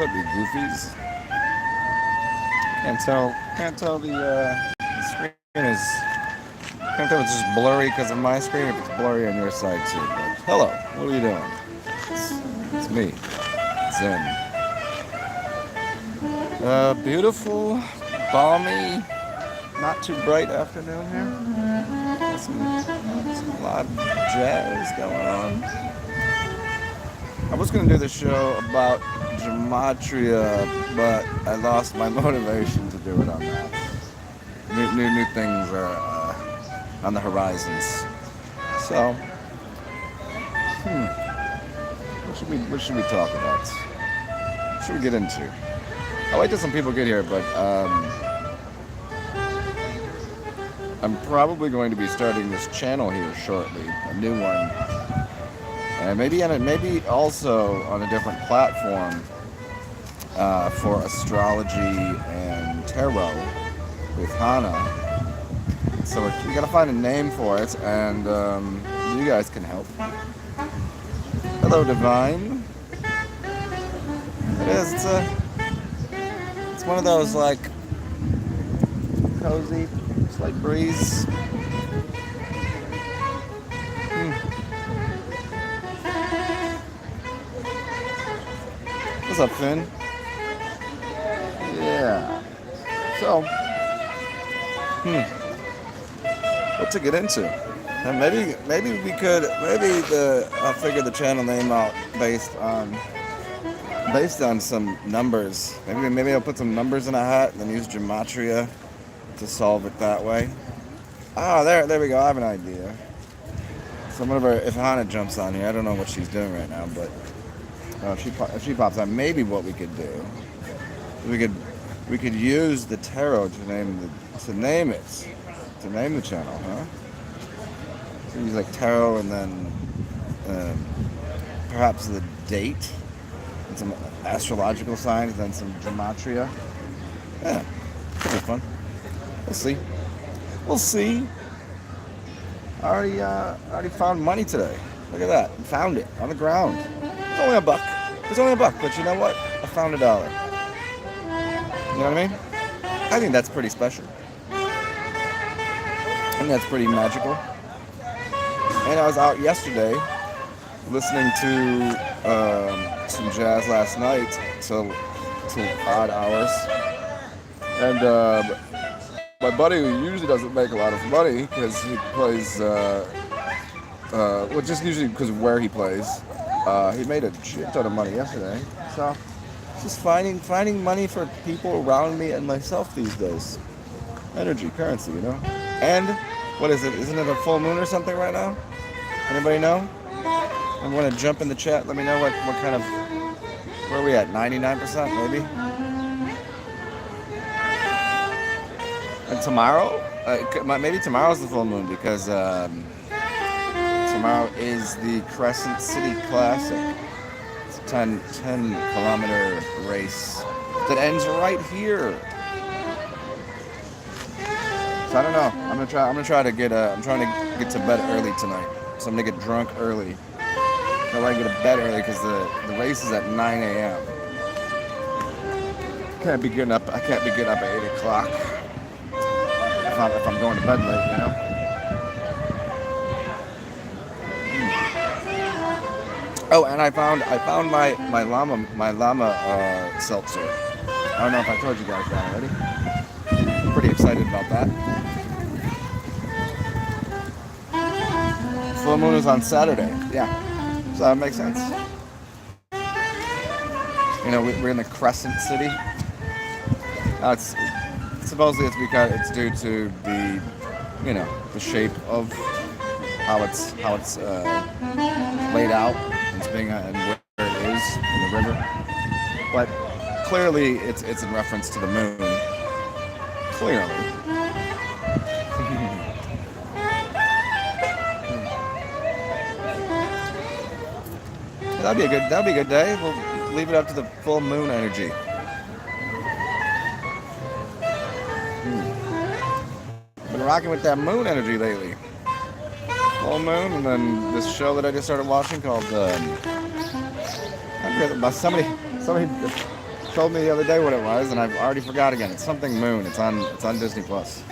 You goofies. Can't tell the screen is. Can't tell if it's just blurry because of my screen, if it's blurry on your side too. But hello, what are you doing? It's me, Zen. Beautiful, balmy, not too bright afternoon here. Got some live jazz going on. I was going to do the show about gematria, but I lost my motivation to do it on that. New things are on the horizons. So, what should we talk about? What should we get into? I'll wait till some people get here, but I'm probably going to be starting this channel here shortly, a new one. And maybe also on a different platform for astrology and tarot with Hana. So we gotta find a name for it, and you guys can help. Hello, Divine. It is. It's one of those like cozy, slight breeze. What's up, Finn? Yeah. So, what to get into? And maybe we could. I'll figure the channel name out based on some numbers. Maybe I'll put some numbers in a hat and then use gematria to solve it that way. Ah, there we go. I have an idea. So whenever if Hana jumps on here, I don't know what she's doing right now, but if she pops on, maybe what we could do, we could use the tarot to name the channel, huh? So use like tarot and then perhaps the date and some astrological signs, then some gematria. Yeah, could be fun. We'll see. I already found money today. Look at that. I found it on the ground. It's only a buck, but you know what? I found $1. You know what I mean? I think that's pretty special. I think that's pretty magical. And I was out yesterday listening to some jazz last night till odd hours. And my buddy, who usually doesn't make a lot of money because he plays, just usually because of where he plays, he made a shit ton of money yesterday. So, just finding money for people around me and myself these days. Energy, currency, you know? And, what is it? Isn't it a full moon or something right now? Anybody know? I'm going to jump in the chat. Let me know what kind of, where are we at? 99% maybe? And tomorrow? Maybe tomorrow's the full moon because tomorrow is the Crescent City Classic. It's a 10-kilometer race that ends right here. So I don't know. I'm gonna try to get. I'm trying to get to bed early tonight. So I'm gonna get drunk early. I want to get to bed early because the race is at 9 a.m. I can't be getting up at 8 o'clock if I'm going to bed late, you know. Oh, and I found my llama seltzer. I don't know if I told you guys that already. I'm pretty excited about that. Full moon is on Saturday. Yeah, so that makes sense. You know, we're in the Crescent City. Supposedly it's because it's due to the, you know, the shape of how it's laid out and where it is in the river. But clearly it's in reference to the moon. Clearly. That'd be a good day. We'll leave it up to the full moon energy. Been rocking with that moon energy lately. Full moon, and then this show that I just started watching called I forget about somebody told me the other day what it was, and I've already forgot again. It's something Moon. It's on Disney Plus.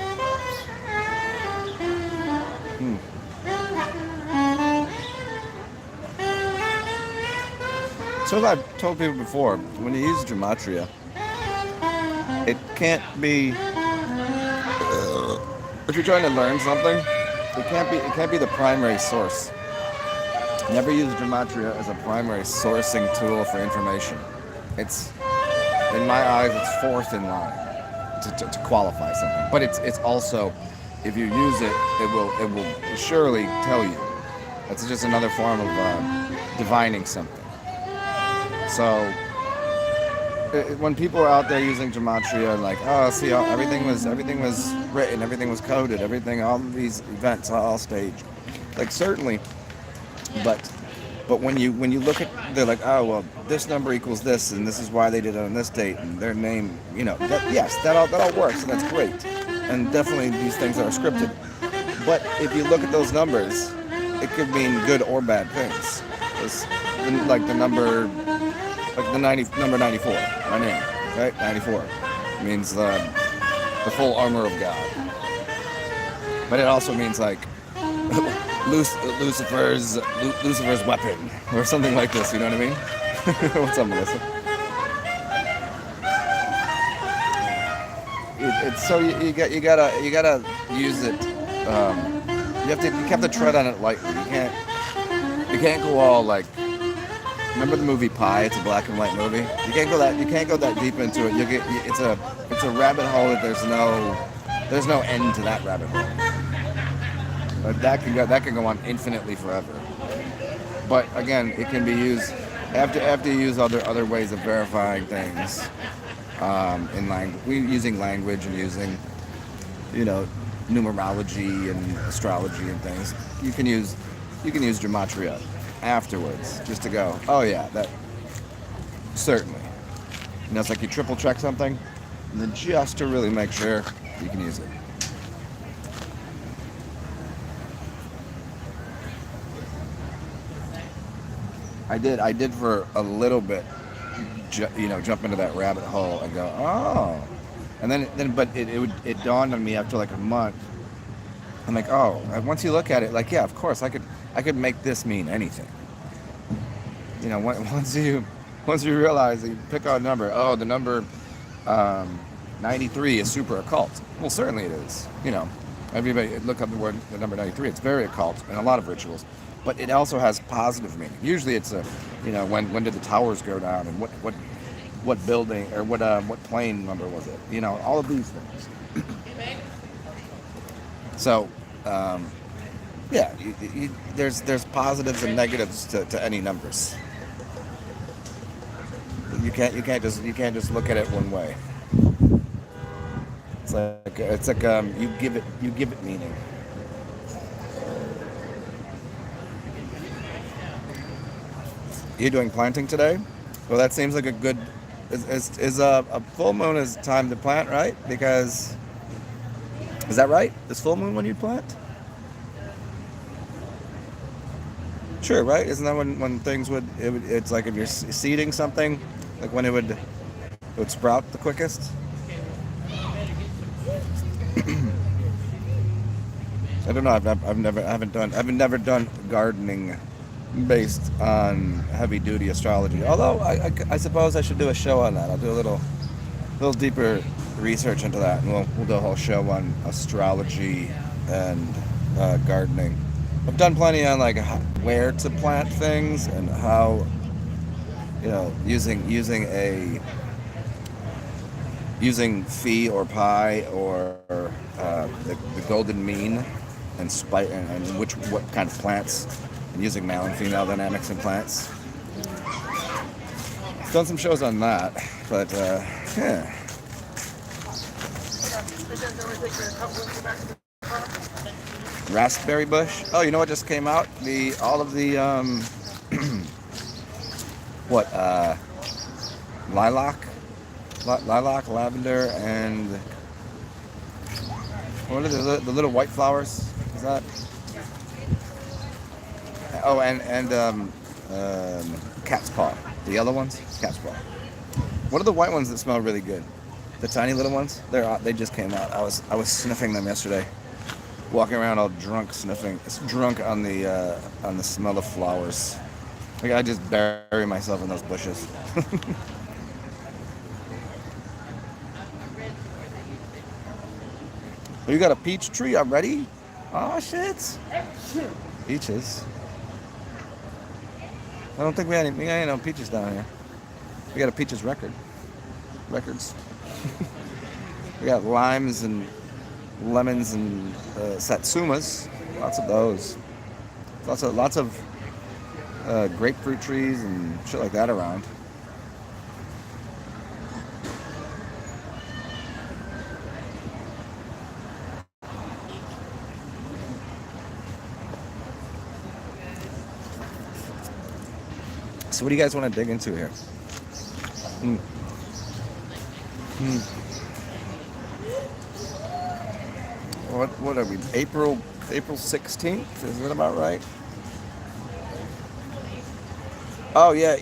So I've told people before, when you use gematria, it can't be. If you're trying to learn something, it can't be the primary source. Never use gematria as a primary sourcing tool for information. It's, in my eyes, it's fourth in line to qualify something. But it's also, if you use it, it will surely tell you. It's just another form of divining something. So when people are out there using gematria, like, oh, see, everything was written, everything was coded, all of these events all staged, like certainly. But when you look at, they're like, oh, well, this number equals this, and this is why they did it on this date, and their name, yes, that all works, and that's great, and definitely these things are scripted. But if you look at those numbers, it could mean good or bad things. It's like the number, number 94, my name, right? 94 means the full armor of God. But it also means like Lucifer's weapon, or something like this. You know what I mean? What's up, Melissa? It's so you gotta use it. You have to tread on it lightly. You can't go all like. Remember the movie Pi? It's a black and white movie. You can't go that deep into it. It's a rabbit hole that there's no end to that rabbit hole. But that can go on infinitely forever. But again, it can be used after you use other ways of verifying things in language. Using language and using numerology and astrology and things. You can use gematria afterwards, just to go, oh yeah, that certainly. It's like you triple check something, and then just to really make sure you can use it. I did for a little bit, jump into that rabbit hole and go, oh, and then but it dawned on me after like a month. I'm like, oh, once you look at it, like, yeah, of course, I could make this mean anything. Once you realize that you pick out a number, oh, the number 93 is super occult. Well, certainly it is. Everybody look up the number 93. It's very occult in a lot of rituals, but it also has positive meaning. Usually, it's when did the towers go down, and what building or what plane number was it? All of these things. So. Yeah, there's positives and negatives to any numbers. You can't just look at it one way. It's like you give it meaning. You doing planting today? Well, that seems like a good. Is a full moon is time to plant, right? Because is that right? Is full moon when you plant? Sure, right? Isn't that when things it's like if you're seeding something, like when it would sprout the quickest? I don't know. I've never done gardening based on heavy duty astrology. Although I suppose I should do a show on that. I'll do a little deeper research into that, and we'll do a whole show on astrology and gardening. I've done plenty on like where to plant things and how, using phi or pi or the golden mean and what kind of plants, and using male and female dynamics in plants. I've done some shows on that, but yeah. Raspberry bush. Oh, you know what just came out? All of the lilac, lavender, and what are the little white flowers? Is that? Oh, and cat's paw. The yellow ones, cat's paw. What are the white ones that smell really good? The tiny little ones? They just came out. I was sniffing them yesterday. Walking around all drunk, sniffing. It's drunk on the smell of flowers. Like I just bury myself in those bushes. You got a peach tree already? Oh shit! Peaches. I don't think we ain't no peaches down here. We got a peaches records. We got limes and lemons and satsumas. Lots of those. Lots of grapefruit trees and shit like that around. So what do you guys want to dig into here? What are we? April 16th? Is that about right? Oh yeah,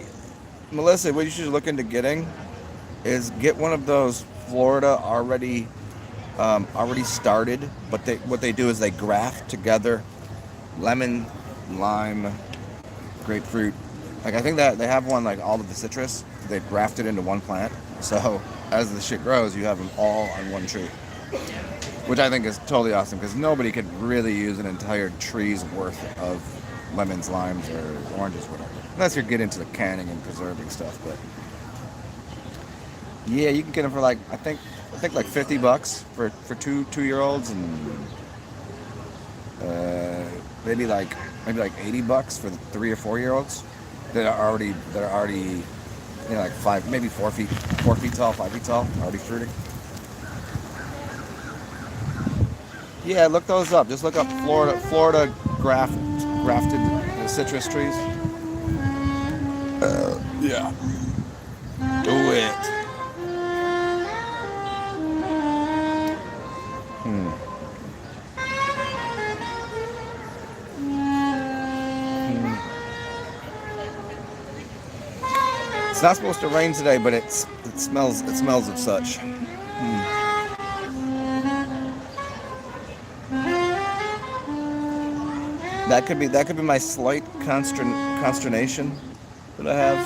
Melissa, what you should look into getting is get one of those Florida already started. But what they do is they graft together lemon, lime, grapefruit. Like I think that they have one like all of the citrus. They've grafted into one plant. So as the shit grows, you have them all on one tree, which I think is totally awesome because nobody could really use an entire tree's worth of lemons, limes, or oranges, whatever. Unless you get into the canning and preserving stuff, but yeah, you can get them for like I think like $50 for 2-year-olds and maybe like $80 for the 3 or 4-year-olds that are already like 4 feet tall, 5 feet tall, already fruiting. Yeah, look those up. Just look up Florida grafted citrus trees. Yeah. Do it. It's not supposed to rain today, but it smells of such. That could be my slight consternation that I have.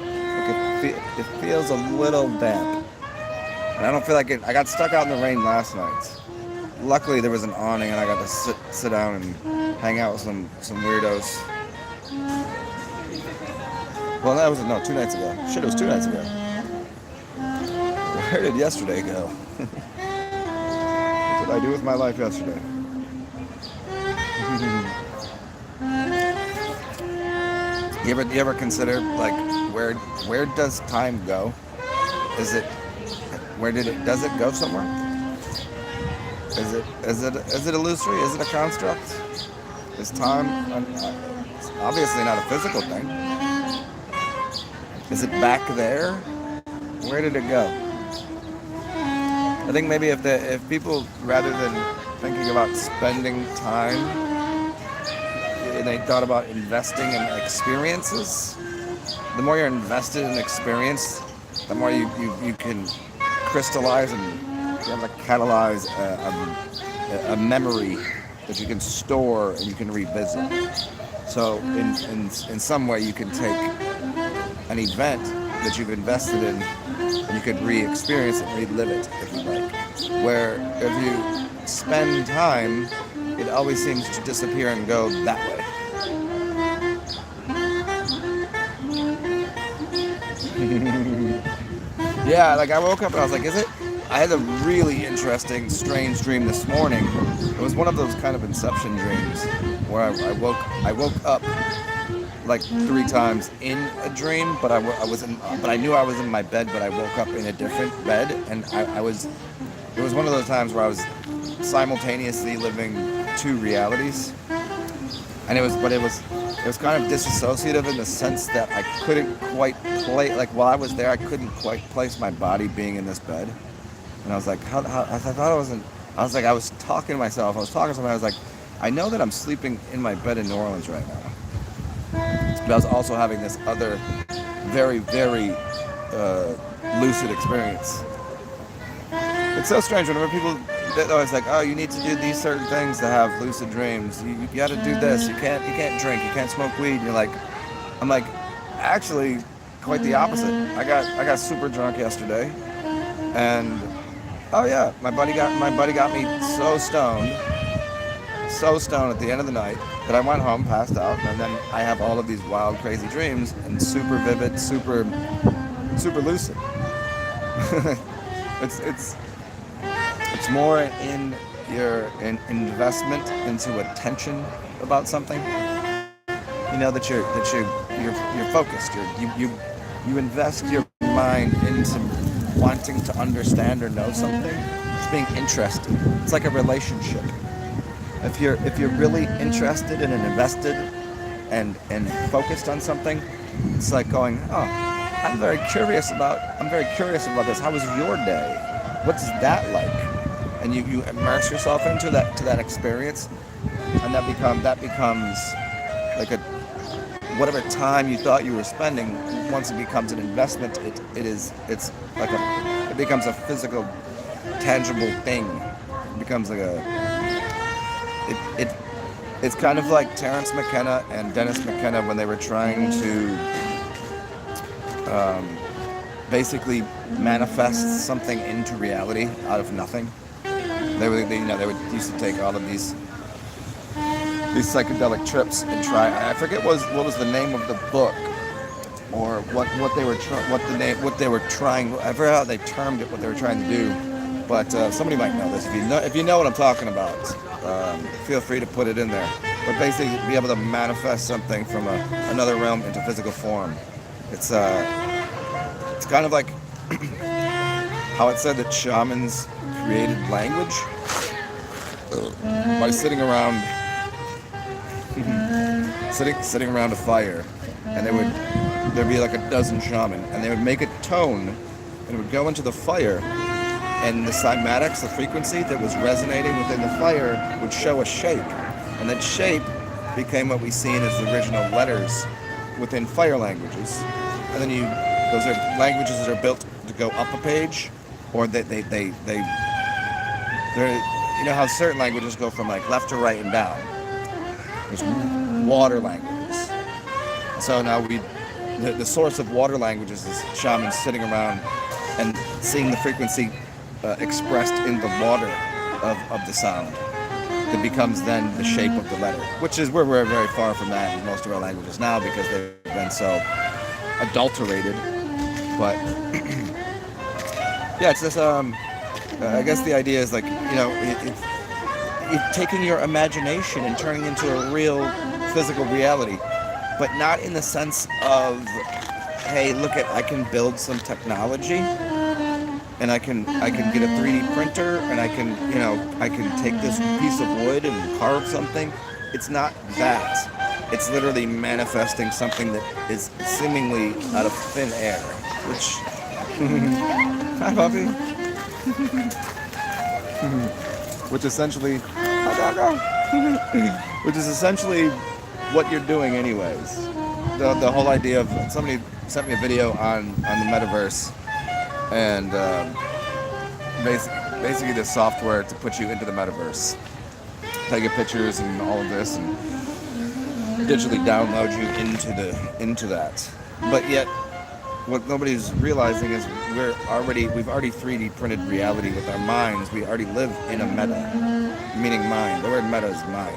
Like it feels a little damp, and I don't feel like it. I got stuck out in the rain last night. Luckily, there was an awning, and I got to sit down and hang out with some weirdos. Well, that was 2 nights ago. Shit, it was 2 nights ago. Where did yesterday go? What did I do with my life yesterday? You ever consider like where does time go? Does it go somewhere? Is it illusory? Is it a construct? Is time it's obviously not a physical thing? Is it back there? Where did it go? I think maybe if people, rather than thinking about spending time, they thought about investing in experiences. The more you're invested in experience, the more you can crystallize and you have to catalyze a memory that you can store and you can revisit. So in some way you can take an event that you've invested in and you could re-experience it, relive it if you like. Where if you spend time, it always seems to disappear and go that way. Yeah, like I woke up and I was like, I had a really interesting, strange dream this morning. It was one of those kind of Inception dreams where I woke up like 3 times in a dream, but I knew I was in my bed, but I woke up in a different bed, and it was one of those times where I was simultaneously living 2 realities, and it was kind of disassociative in the sense that I couldn't quite like while I was there, I couldn't quite place my body being in this bed, and I was like, I was talking to myself, I was like, I know that I'm sleeping in my bed in New Orleans right now. But I was also having this other very, very lucid experience. It's so strange whenever people, they're always like, oh, you need to do these certain things to have lucid dreams. You got to do this. You can't drink. You can't smoke weed. And I'm like, actually, quite the opposite. I got super drunk yesterday, and oh yeah, my buddy got me so stoned at the end of the night that I went home, passed out, and then I have all of these wild, crazy dreams, and super vivid, super lucid. It's more in your investment into attention about something. You know that you're focused. You invest your mind into wanting to understand or know something. It's being interested. It's like a relationship. If you're really interested and invested and focused on something, it's like going, oh, I'm very curious about this. How was your day? What's that like? And you immerse yourself into that experience, and that becomes like whatever time you thought you were spending. Once it becomes an investment, it becomes a physical, tangible thing. It becomes like it's kind of like Terence McKenna and Dennis McKenna when they were trying to basically manifest something into reality out of nothing. They would used to take all of these psychedelic trips and try. I forget what was the name of the book, or what they were trying. I forgot how they termed it, what they were trying to do. But somebody might know this. If you know what I'm talking about, feel free to put it in there. But basically, be able to manifest something from another realm into physical form. It's kind of like how it said that shamans created language by sitting around a fire, and there'd be like a dozen shaman, and they would make a tone, and it would go into the fire, and the cymatics, the frequency that was resonating within the fire, would show a shape, and that shape became what we see as the original letters within fire languages. And then those are languages that are built to go up a page, or they're, you know how certain languages go from like left to right and down. There's water languages. So now the source of water languages is shamans sitting around and seeing the frequency expressed in the water of the sound. That becomes then the shape of the letter, which is where we're very far from that in most of our languages now, because they've been so adulterated. But yeah, it's this. I guess the idea is like, you know, it's taking your imagination and turning it into a real physical reality, but not in the sense of, hey, look at, I can build some technology, and I can get a 3D printer, and I can take this piece of wood and carve something. It's not that. It's literally manifesting something that is seemingly out of thin air, which hi puppy. Which essentially which is essentially what you're doing anyways. The whole idea of, somebody sent me a video on the metaverse, and basically the software to put you into the metaverse, take your pictures and all of this, and digitally download you into that. But yet, what nobody's realizing is we've already 3D printed reality with our minds. We already live in a meta, meaning mind. The word meta is mind.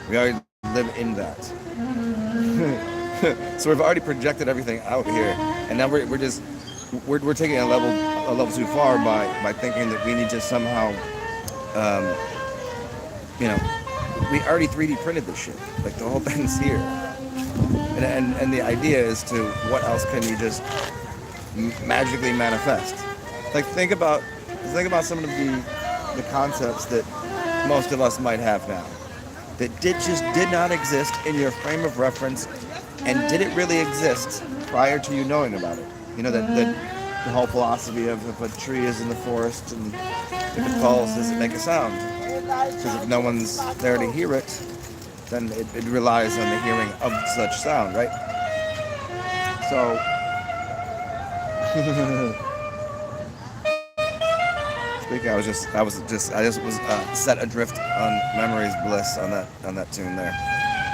We already live in that. So we've already projected everything out here, and now we're taking it a level too far by thinking that we need to somehow, we already 3D printed this shit. Like, the whole thing's here. And the idea is to, what else can you just magically manifest? Like, think about some of the concepts that most of us might have now, that did not exist in your frame of reference, and did it really exist prior to you knowing about it? You know, that the whole philosophy of, if a tree is in the forest and if it falls, does it make a sound? Because if no one's there to hear it, then it relies on the hearing of such sound, right? So Speaking, I just was set adrift on memory's bliss on that tune there.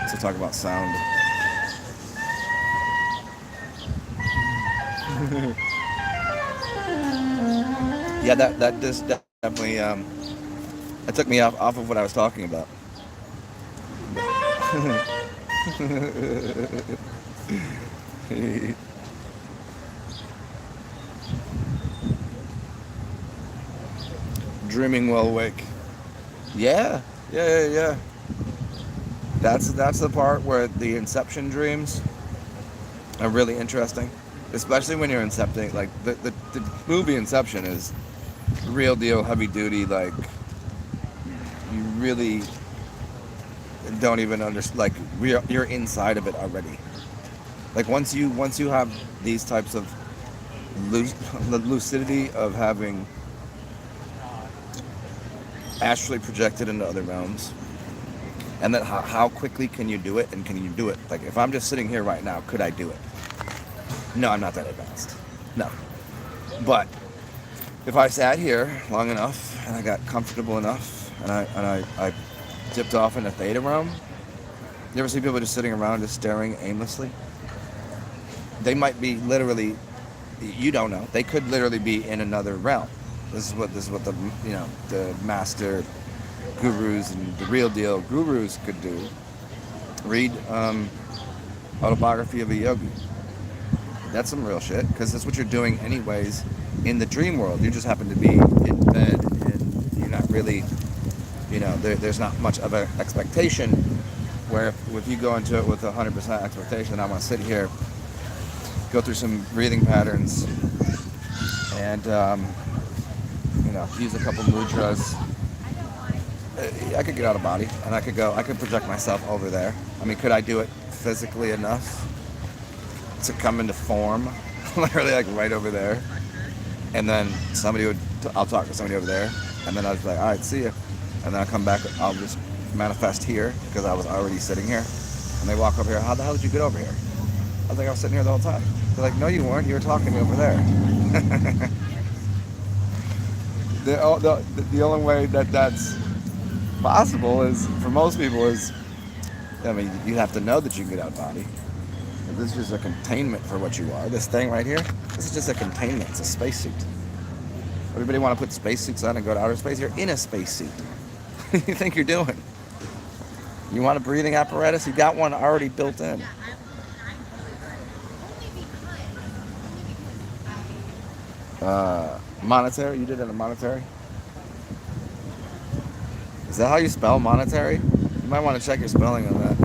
So talk about sound. Yeah, that just definitely it took me off of what I was talking about. Dreaming while awake. Yeah. That's the part where the Inception dreams are really interesting, especially when you're incepting. Like the movie Inception is real deal, heavy duty. Like you really don't even understand. Like you're inside of it already. Like once you have these types of lucidity of having astrally projected into other realms, and then how quickly can you do it, and can you do it? Like if I'm just sitting here right now, could I do it? No, I'm not that advanced. No. But if I sat here long enough and I got comfortable enough and I dipped off in a theta realm, you ever see people just sitting around just staring aimlessly? They might be literally, you don't know, they could literally be in another realm. This is what the the master gurus and the real deal gurus could do. Read Autobiography of a Yogi. That's some real shit, because that's what you're doing anyways in the dream world. You just happen to be in bed and you're not really, there's not much of an expectation, where if you go into it with 100% expectation, I'm going to sit here, go through some breathing patterns, and use a couple mudras. I could get out of body, and I could project myself over there. I mean, could I do it physically enough to come into form, literally like right over there? And then I'll talk to somebody over there, and then I'll just be like, all right, see ya. And then I'll come back, I'll just manifest here, because I was already sitting here. And they walk over here, how the hell did you get over here? I was like, I was sitting here the whole time. They're like, no, you weren't, you were talking to me over there. The only way that's possible is, for most people, is, I mean, you have to know that you can get out of body. This is just a containment for what you are. This thing right here, this is just a containment. It's a spacesuit. Everybody want to put spacesuits on and go to outer space? You're in a spacesuit. What do you think you're doing? You want a breathing apparatus? You got one already built in. Monetary? You did it in monetary? Is that how you spell monetary? You might want to check your spelling on that.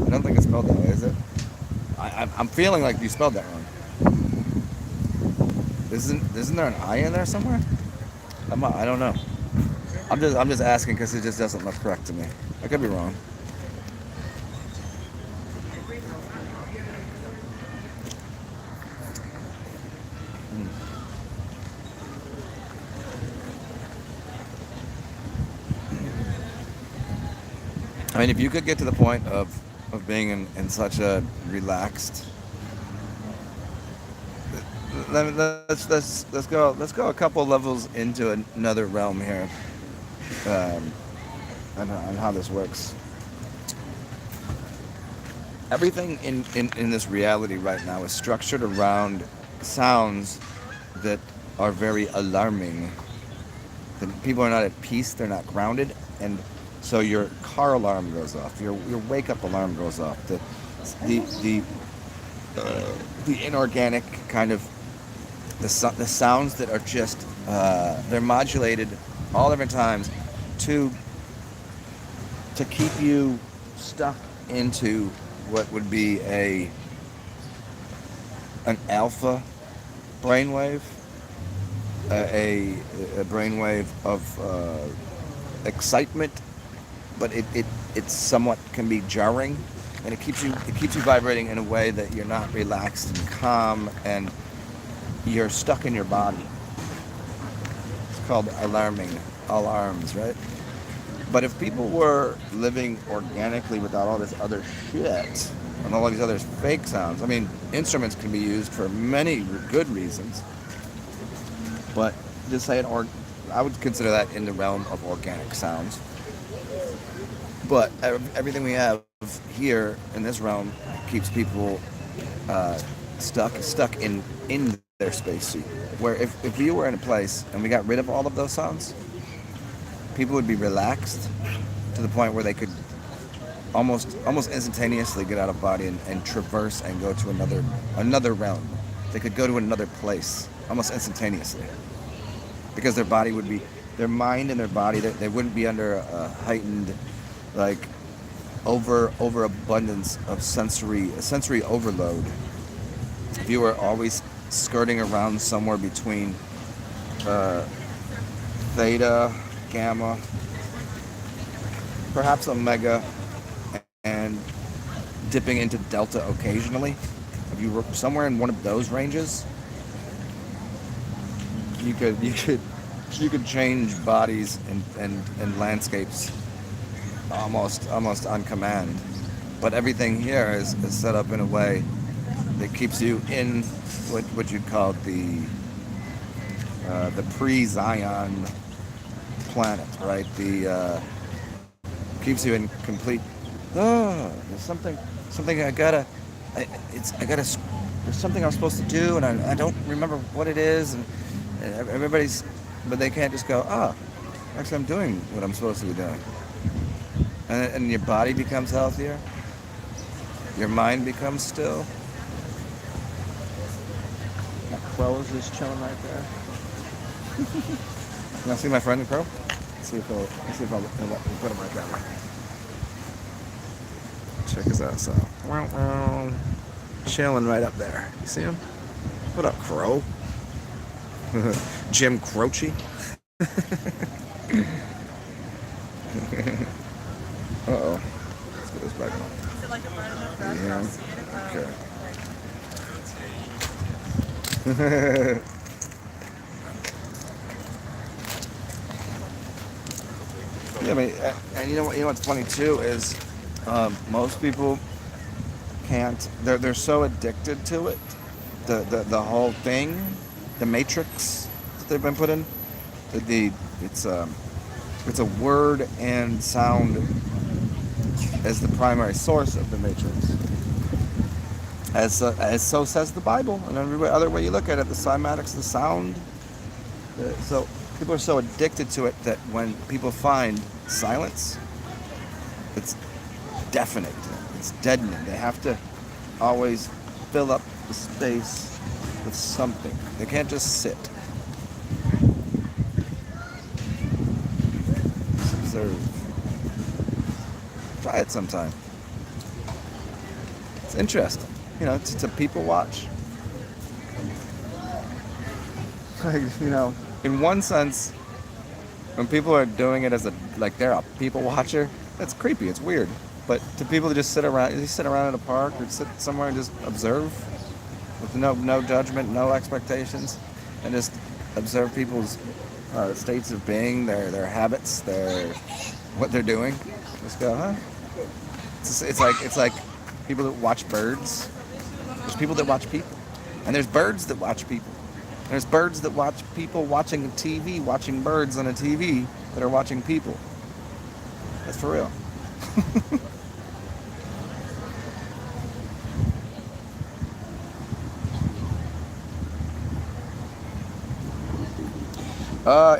I don't think it's spelled that way, is it? I'm feeling like you spelled that wrong. Isn't there an I in there somewhere? I don't know. I'm just asking because it just doesn't look correct to me. I could be wrong. I mean, if you could get to the point of being in such a relaxed, let's go a couple levels into another realm here, on how this works. Everything in this reality right now is structured around sounds that are very alarming. That people are not at peace, they're not grounded, and so your car alarm goes off, your wake up alarm goes off, the inorganic kind of the sounds that are just they're modulated all different times to keep you stuck into what would be an alpha brainwave, a brainwave of excitement, but it somewhat can be jarring, and it keeps you vibrating in a way that you're not relaxed and calm, and you're stuck in your body. It's called alarms, right? But if people were living organically without all this other shit, and all of these other fake sounds. I mean, instruments can be used for many good reasons, but just say I would consider that in the realm of organic sounds. But everything we have here in this realm keeps people stuck in their spacesuit. Where if we were in a place and we got rid of all of those sounds, people would be relaxed to the point where they could almost instantaneously get out of body and traverse and go to another realm. They could go to another place almost instantaneously, because their body would be, their mind and their body, they wouldn't be under a heightened, like, overabundance of sensory overload. If you were always skirting around somewhere between theta, gamma, perhaps omega, and dipping into delta occasionally, if you were somewhere in one of those ranges, you could change bodies and landscapes almost on command. But everything here is set up in a way that keeps you in what you'd call the pre-Zion planet, right? The keeps you in complete. There's something there's something I'm supposed to do, and I don't remember what it is, and everybody's, but they can't just go, actually I'm doing what I'm supposed to be doing. And your body becomes healthier, your mind becomes still. My crow is just chilling right there. You want to see my friend the crow? Let's see if I'll put him right that way. Check his ass out. Chilling right up there. You see him? What up, crow? Jim Croce. Uh-oh. Let's get this back on. Is it like a burn enough back? Yeah. Okay. Yeah, I mean, and you know what's funny too is most people can't. They're so addicted to it. The whole thing, the matrix that they've been put in. It's a word and sound as the primary source of the matrix. As so says the Bible, and every other way you look at it, the cymatics, the sound. So people are so addicted to it that when people find silence, it's deafening, it's deadening. They have to always fill up the space with something. They can't just sit. Observe. Try it sometime. It's interesting. You know, it's a people watch. Like, you know, in one sense, when people are doing it as they're a people watcher, that's creepy. It's weird. But to people that just sit around in a park or sit somewhere and just observe with no judgment, no expectations, and just observe people's states of being, their habits, what they're doing. Just go, huh? It's like people that watch birds. There's people that watch people, and there's birds that watch people. There's birds that watch people watching a TV, watching birds on a TV that are watching people. That's for real.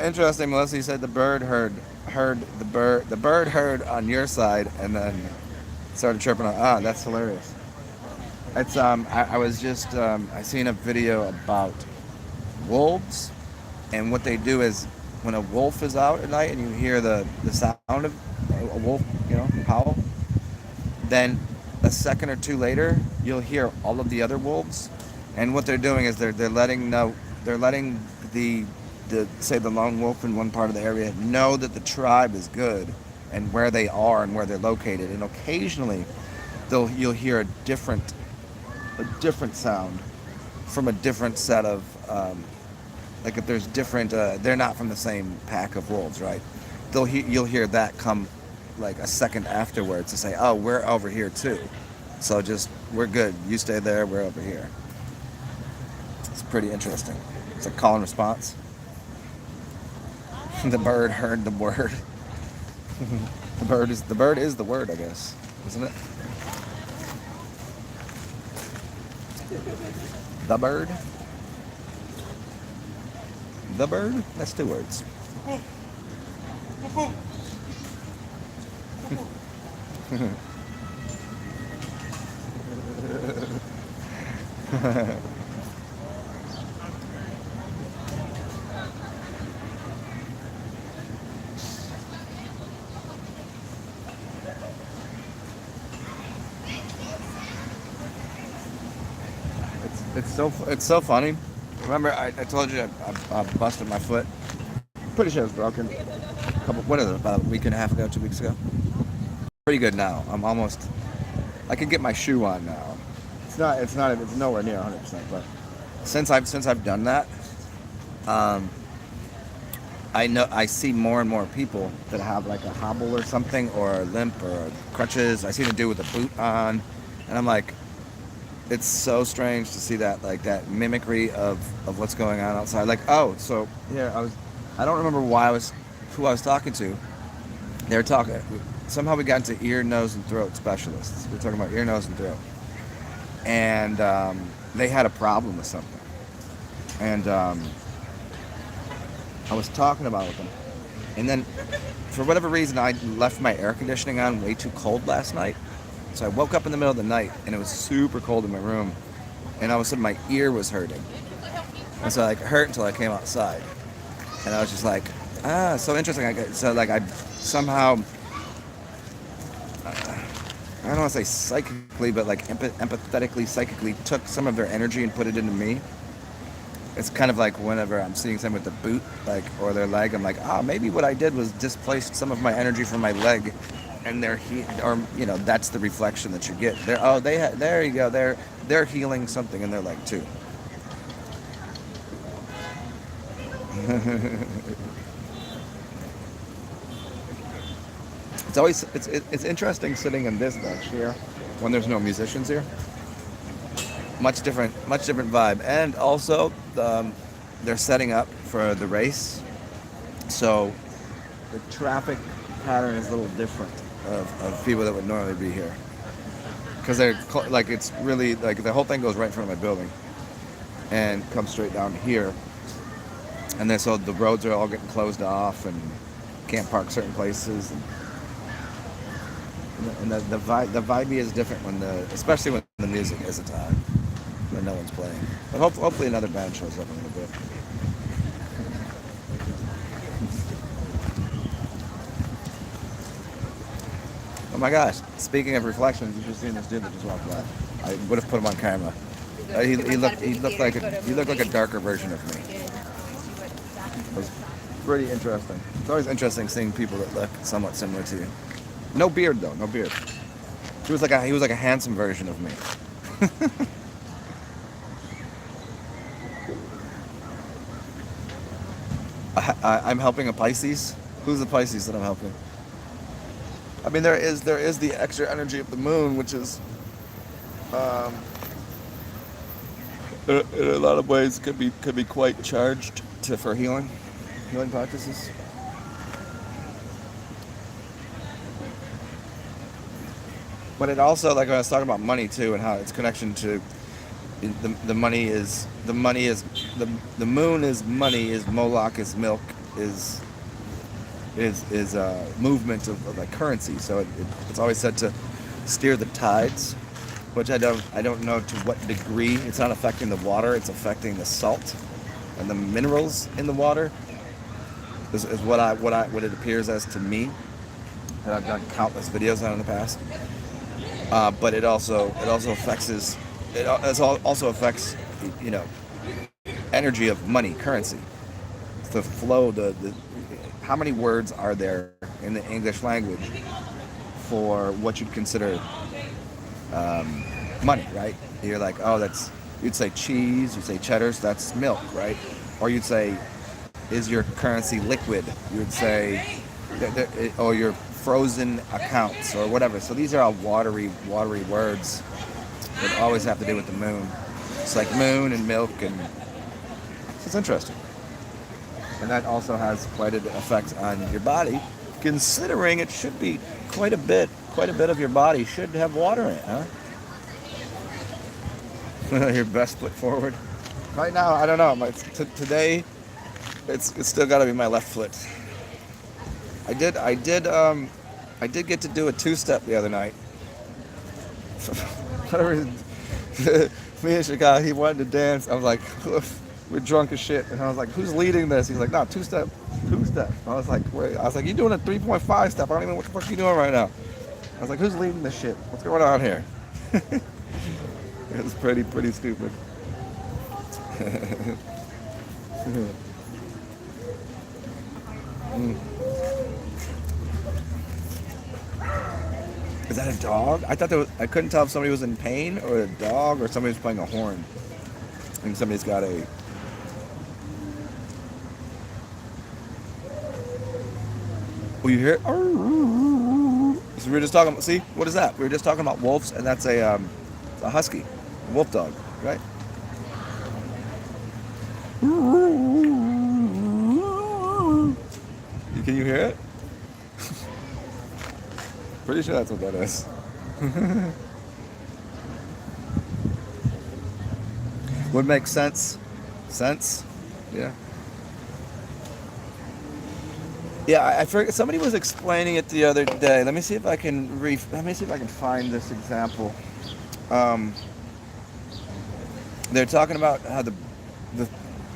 Interesting, Melissa. You said the bird heard on your side and then started chirping on. That's hilarious. It's I was just I seen a video about wolves, and what they do is when a wolf is out at night and you hear the sound of a wolf, howl, then a second or two later you'll hear all of the other wolves, and what they're doing is they're letting the say the lone wolf in one part of the area know that the tribe is good and where they are and where they're located, and occasionally you'll hear a different sound from a different set of like if there's different they're not from the same pack of wolves, right? You'll hear that come like a second afterwards to say, oh, we're over here too. So just, we're good. You stay there, we're over here. It's pretty interesting. It's a call and response. The bird heard the word. The bird is the word, I guess, isn't it? The bird. The bird. That's 2 words. It's so funny. Remember, I told you I busted my foot. Pretty sure it was broken. About a week and a half ago, 2 weeks ago. Pretty good now. I can get my shoe on now. It's nowhere near 100%. But since I've done that, I see more and more people that have like a hobble or something, or a limp, or crutches. I see them do with a boot on, and I'm like, it's so strange to see that, like, that mimicry of what's going on outside. Like, oh, so yeah, I don't remember who I was talking to. They were talking. Somehow we got into ear, nose, and throat specialists. We were talking about ear, nose, and throat, and they had a problem with something, and I was talking about it with them, and then for whatever reason I left my air conditioning on way too cold last night. So I woke up in the middle of the night and it was super cold in my room, and all of a sudden my ear was hurting. And so, like, it hurt until I came outside, and I was just like, so interesting. I somehow, I don't want to say psychically, but like empathetically, psychically took some of their energy and put it into me. It's kind of like whenever I'm seeing someone with a boot, like, or their leg, I'm like, maybe what I did was displaced some of my energy from my leg, and that's the reflection that you get. There you go. They're healing something in their leg too. It's interesting sitting in this bench here when there's no musicians here. Much different vibe, and also they're setting up for the race, so the traffic pattern is a little different of people that would normally be here, because they're like, it's really like the whole thing goes right in front of my building and comes straight down here, and then so the roads are all getting closed off and can't park certain places, and the vibe is different especially when the music isn't on, when no one's playing. But hopefully another band shows up in a little bit. Oh my gosh! Speaking of reflections, you just seen this dude that just walked by. I would have put him on camera. He looked like a darker version of me. It was pretty interesting. It's always interesting seeing people that look somewhat similar to you. No beard though, no beard. He was like a handsome version of me. I'm helping a Pisces. Who's the Pisces that I'm helping? I mean, there is the extra energy of the moon, which is, in a lot of ways, could be quite charged for healing practices. But it also, like when I was talking about money too, and how its connection to the money is the moon is money, is Moloch, is milk, is movement of like currency. So it's always said to steer the tides, which I don't know to what degree. It's not affecting the water; it's affecting the salt and the minerals in the water. Is what it appears as to me. And I've done countless videos on in the past. But it also affects energy of money, currency, the flow, the how many words are there in the English language for what you'd consider money, right? You're like, you'd say cheese, you'd say cheddar, so that's milk, right? Or you'd say, is your currency liquid? You would say, or your frozen accounts or whatever. So these are all watery words that always have to do with the moon. It's like moon and milk, and so it's interesting. And that also has quite an effect on your body, considering it should be quite a bit of your body should have water in it, huh? Your best foot forward. Right now, I don't know. Today, it's still got to be my left foot. I did get to do a two-step the other night. Me and Chicago, he wanted to dance. I was like, we're drunk as shit. And I was like, who's leading this? He's like, no, two-step. I was like, wait. I was like, you're doing a 3.5 step. I don't even know what the fuck you doing right now. I was like, who's leading this shit? What's going on here? It was pretty stupid. Is that a dog? I thought I couldn't tell if somebody was in pain or a dog or somebody was playing a horn. I think somebody's got a... Oh, you hear it? So we were just talking about... See? What is that? We were just talking about wolves, and that's a husky. A wolf dog, right? Can you hear it? Pretty sure that's what that is. Would make sense. Yeah. Yeah, I forget. Somebody was explaining it the other day. Let me see if I can find this example. They're talking about how the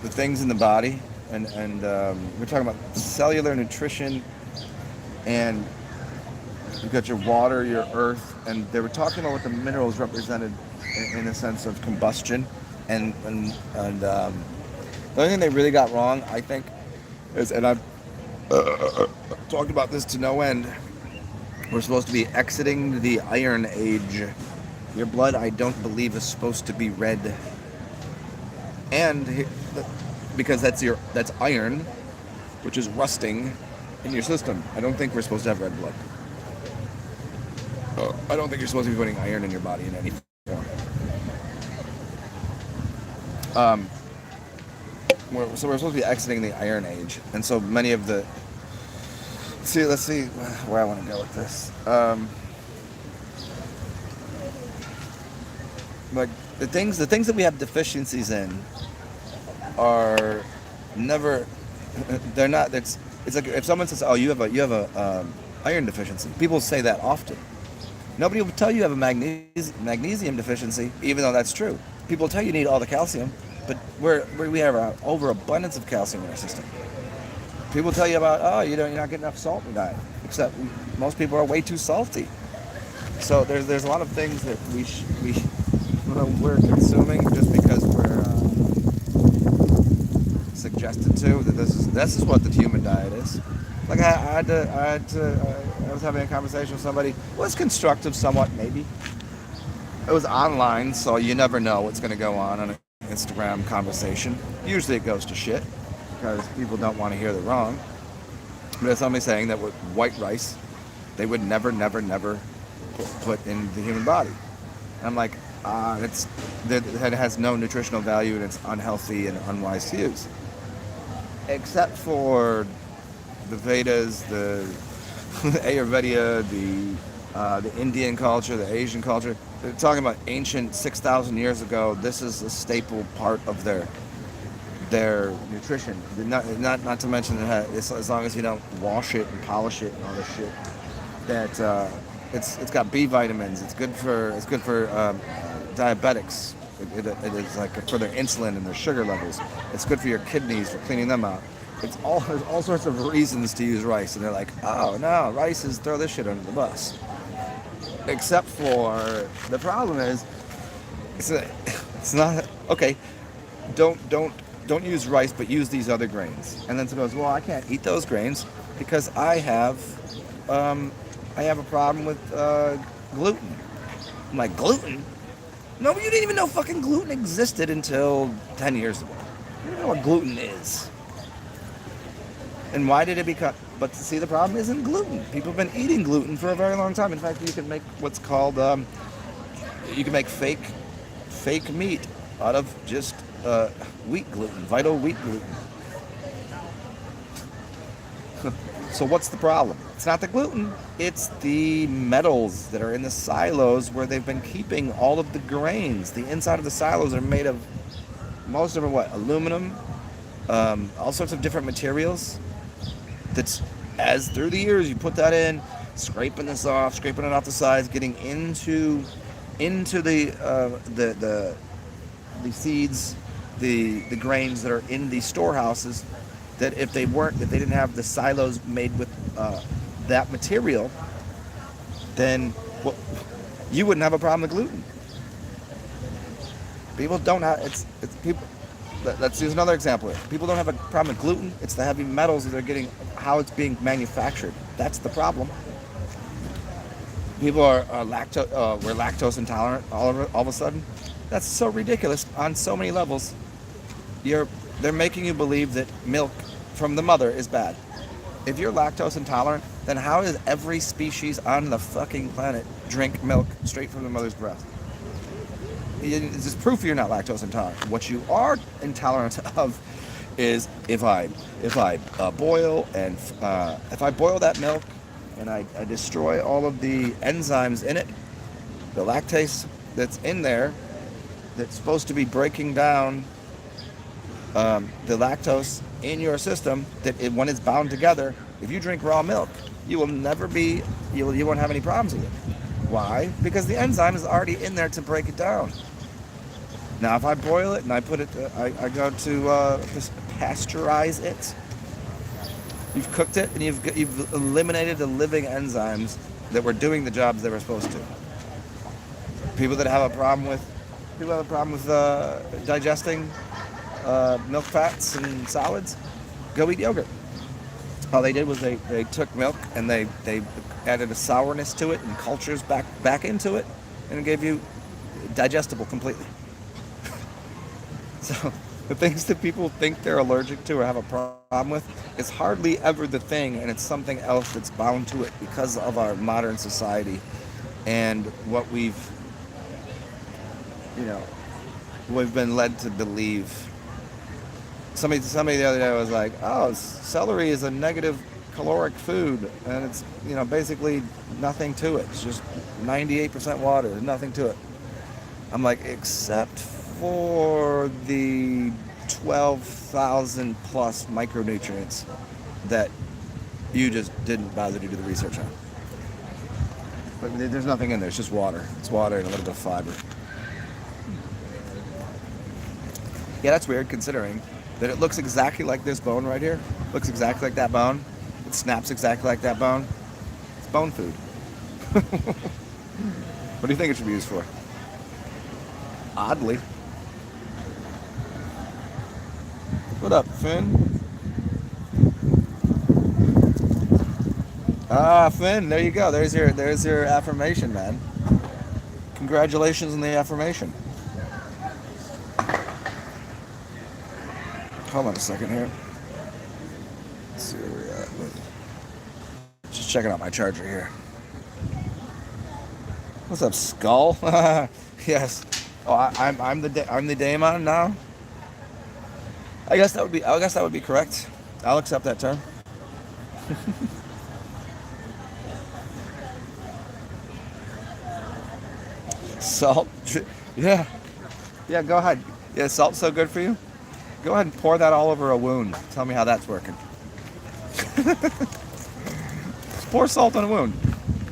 things in the body, and we're talking about cellular nutrition, and you've got your water, your earth, and they were talking about what the minerals represented in a sense of combustion, and the only thing they really got wrong, I think, is, and I've talked about this to no end, we're supposed to be exiting the Iron Age. Your blood, I don't believe, is supposed to be red, and because that's iron, which is rusting in your system. I don't think we're supposed to have red blood. I don't think you're supposed to be putting iron in your body in any form. We're supposed to be exiting the Iron Age, and so many of the... Let's see where I want to go with this. Like the things that we have deficiencies in are never... They're not... It's like if someone says, "Oh, you have a iron deficiency." People say that often. Nobody will tell you have a magnesium deficiency, even though that's true. People tell you need all the calcium, but we have an overabundance of calcium in our system. People tell you about, you're not getting enough salt in your diet, except most people are way too salty. So there's a lot of things that we're consuming just because we're suggested to, that this is what the human diet is. Like I was having a conversation with somebody. It was constructive somewhat, maybe. It was online, so you never know what's going to go on an Instagram conversation. Usually it goes to shit because people don't want to hear the wrong. But it's somebody saying that with white rice, they would never put in the human body. And I'm like, it has no nutritional value and it's unhealthy and unwise to use. Except for the Vedas, the Ayurveda, the Indian culture, the Asian culture. They're talking about ancient 6,000 years ago. This is a staple part of their nutrition. Not to mention that as long as you don't wash it and polish it and all this shit, that it's got B vitamins. It's good for diabetics. It is like for their insulin and their sugar levels. It's good for your kidneys, for cleaning them out. There's all sorts of reasons to use rice, and they're like, oh no, rice is throw this shit under the bus. Except for the problem is, it's not okay. Don't use rice, but use these other grains. And then someone goes, well, I can't eat those grains because I have a problem with gluten. I'm like, gluten? No, you didn't even know fucking gluten existed until 10 years ago. You don't know what gluten is. And why did it become... But see, the problem isn't gluten. People have been eating gluten for a very long time. In fact, you can make what's called you can make fake meat out of just wheat gluten, vital wheat gluten. So what's the problem? It's not the gluten. It's the metals that are in the silos where they've been keeping all of the grains. The inside of the silos are made of, most of them, what? Aluminum, all sorts of different materials. That's, as through the years you put that in, scraping this off, scraping it off the sides, getting into the seeds, the grains that are in the storehouses. That if they didn't have the silos made with that material, then you wouldn't have a problem with gluten. People don't have it's people. Let's use another example here. People don't have a problem with gluten. It's the heavy metals that they're getting, how it's being manufactured. That's the problem. People are we're lactose intolerant all of a sudden. That's so ridiculous on so many levels. They're making you believe that milk from the mother is bad. If you're lactose intolerant, then how does every species on the fucking planet drink milk straight from the mother's breast? It's just proof you're not lactose intolerant. What you are intolerant of is if I boil that milk and I destroy all of the enzymes in it, the lactase that's in there, that's supposed to be breaking down the lactose in your system, when it's bound together, if you drink raw milk, you won't have any problems with it. Why? Because the enzyme is already in there to break it down. Now, if I boil it and I put it, I go to just pasteurize it. You've cooked it and you've eliminated the living enzymes that were doing the jobs they were supposed to. People that have a problem with digesting milk fats and solids, go eat yogurt. All they did was they took milk and they added a sourness to it and cultures back into it, and it gave you digestible completely. So the things that people think they're allergic to or have a problem with is hardly ever the thing, and it's something else that's bound to it because of our modern society and what we've been led to believe. Somebody the other day was like, "Oh, celery is a negative caloric food, and it's basically nothing to it. It's just 98% water. There's nothing to it." I'm like, except for the 12,000 plus micronutrients that you just didn't bother to do the research on. But there's nothing in there. It's just water. It's water and a little bit of fiber. Yeah, that's weird considering that it looks exactly like this bone right here. Looks exactly like that bone. It snaps exactly like that bone. It's bone food. What do you think it should be used for? Oddly. What up, Finn? Ah, Finn, there you go. There's your affirmation, man. Congratulations on the affirmation. Hold on a second here. Let's see where we're at. Just checking out my charger here. What's up, Skull? Yes. Oh, I'm the daemon now. I guess that would be correct. I'll accept that term. Salt. Yeah. Yeah, go ahead. Yeah, salt's so good for you. Go ahead and pour that all over a wound. Tell me how that's working. Just pour salt on a wound.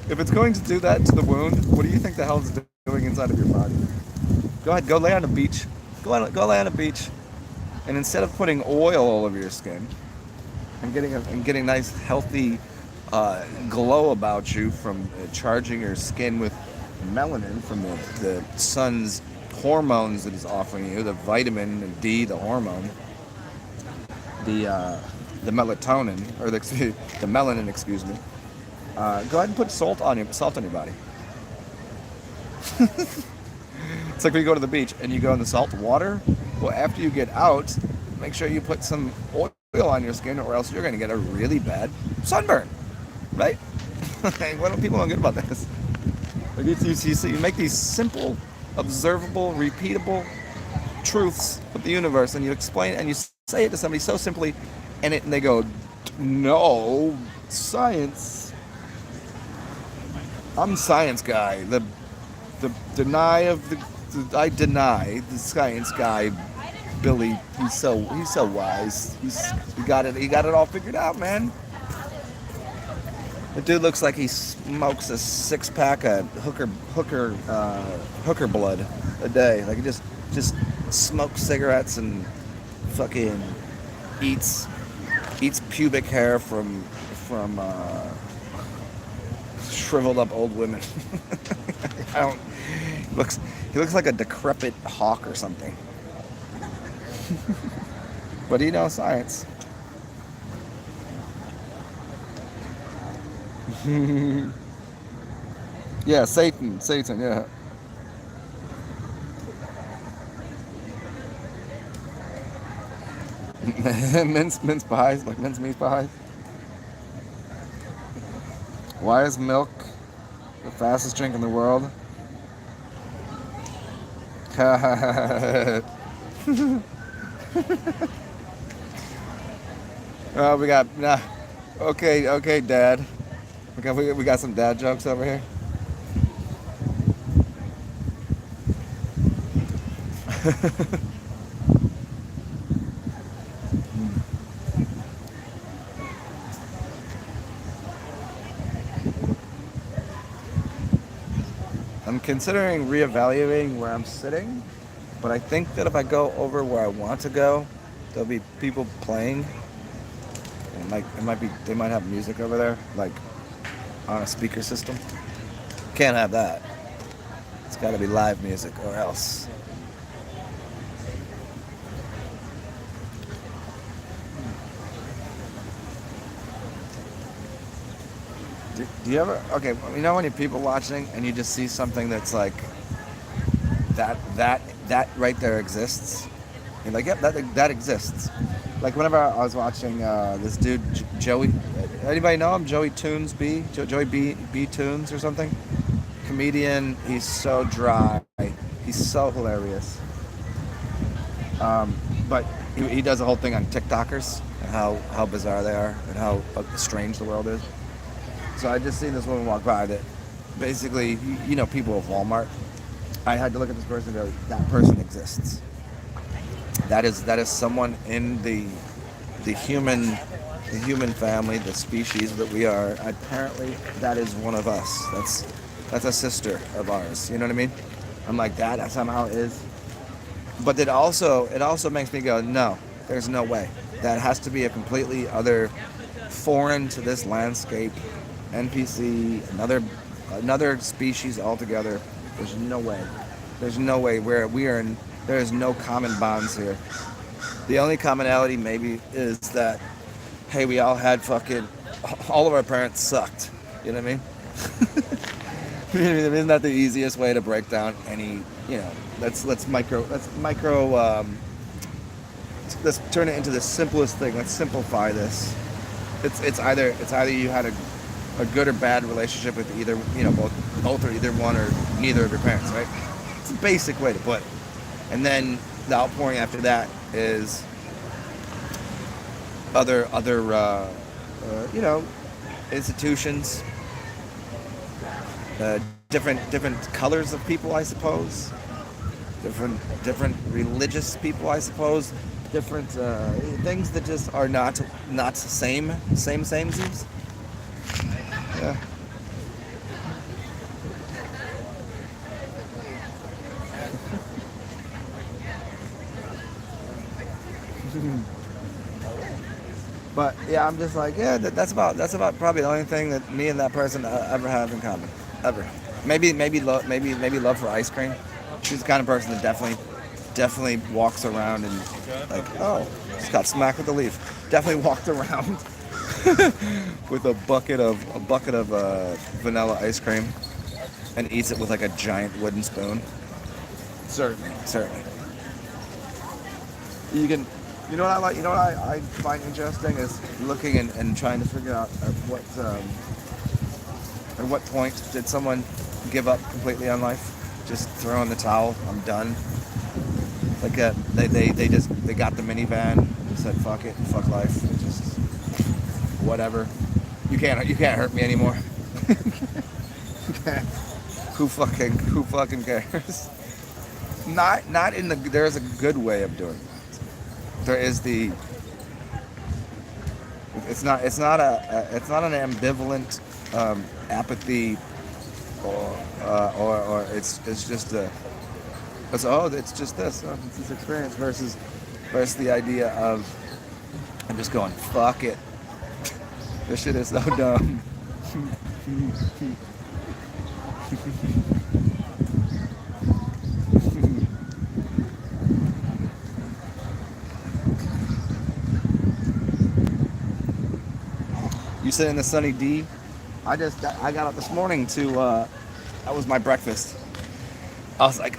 If it's going to do that to the wound, what do you think the hell is doing inside of your body? Go ahead, go lay on a beach. Go lay on a beach. And instead of putting oil all over your skin and getting nice healthy glow about you from charging your skin with melanin from the sun's hormones that it's offering you, the vitamin D, the hormone, the melatonin, or the melanin, excuse me. Go ahead and put salt on your body. It's like when you go to the beach and you go in the salt water. Well, after you get out, make sure you put some oil oil on your skin, or else you're going to get a really bad sunburn, right? What do people don't get about this? Like you make these simple, observable, repeatable truths of the universe, and you explain and you say it to somebody so simply, and they go, "No, science. I'm science guy. I deny the science guy, Billy. He's so wise. He got it all figured out, man." The dude looks like he smokes a 6-pack of hooker blood a day. Like he just smokes cigarettes and fucking eats pubic hair from shriveled up old women. I don't. He looks like a decrepit hawk or something. But he knows science. Yeah, Satan, yeah. mince pies, like mince meat pies. Why is milk the fastest drink in the world? Oh, we got okay, Dad. We got some dad jokes over here. I'm considering reevaluating where I'm sitting, but I think that if I go over where I want to go, there'll be people playing. They might have music over there, like on a speaker system. Can't have that. It's got to be live music or else. Do you ever, okay, you know when you're people watching and you just see something that's like, that right there exists? You're like, yep, that exists. Like whenever I was watching this dude, Joey, anybody know him? Joey B Tunes or something? Comedian, he's so dry. He's so hilarious. But he does a whole thing on TikTokers and how bizarre they are and how strange the world is. So I just seen this woman walk by that basically, you know, people of Walmart. I had to look at this person and go, that person exists. That is someone in the human family, the species that we are. Apparently, that is one of us. That's a sister of ours. You know what I mean? I'm like, that somehow is. But it also makes me go, no, there's no way. That has to be a completely other, foreign to this landscape, NPC, another species altogether. There's no way. There's no way where we are in. There is no common bonds here. The only commonality maybe is that, hey, we all had all of our parents sucked. You know what I mean? Isn't that the easiest way to break down any, you know, let's turn it into the simplest thing. Let's simplify this. It's either you had a good or bad relationship with either, you know, both or either one or neither of your parents, right? It's a basic way to put it. And then the outpouring after that is other you know, institutions, different colors of people, I suppose, different religious people, I suppose, different things that just are not samesies. Yeah. But yeah, I'm just like, yeah, that's about probably the only thing that me and that person ever have in common, ever. Maybe love for ice cream. She's the kind of person that definitely walks around and like, oh, just got smacked with a leaf. Definitely walked around with a bucket of vanilla ice cream and eats it with like a giant wooden spoon. Certainly. You can. You know what I like? You know what I find interesting is looking and trying to figure out at what point did someone give up completely on life? Just throw in the towel. I'm done. Like they got the minivan and said fuck it, fuck life, just whatever. You can't hurt me anymore. Who fucking cares? Not in the. There's a good way of doing it. There is the. It's not an ambivalent apathy or it's just a. It's just this. It's this experience versus the idea of I'm just going fuck it. This shit is so dumb. You sit in the sunny D. I got up this morning to that was my breakfast. I was like,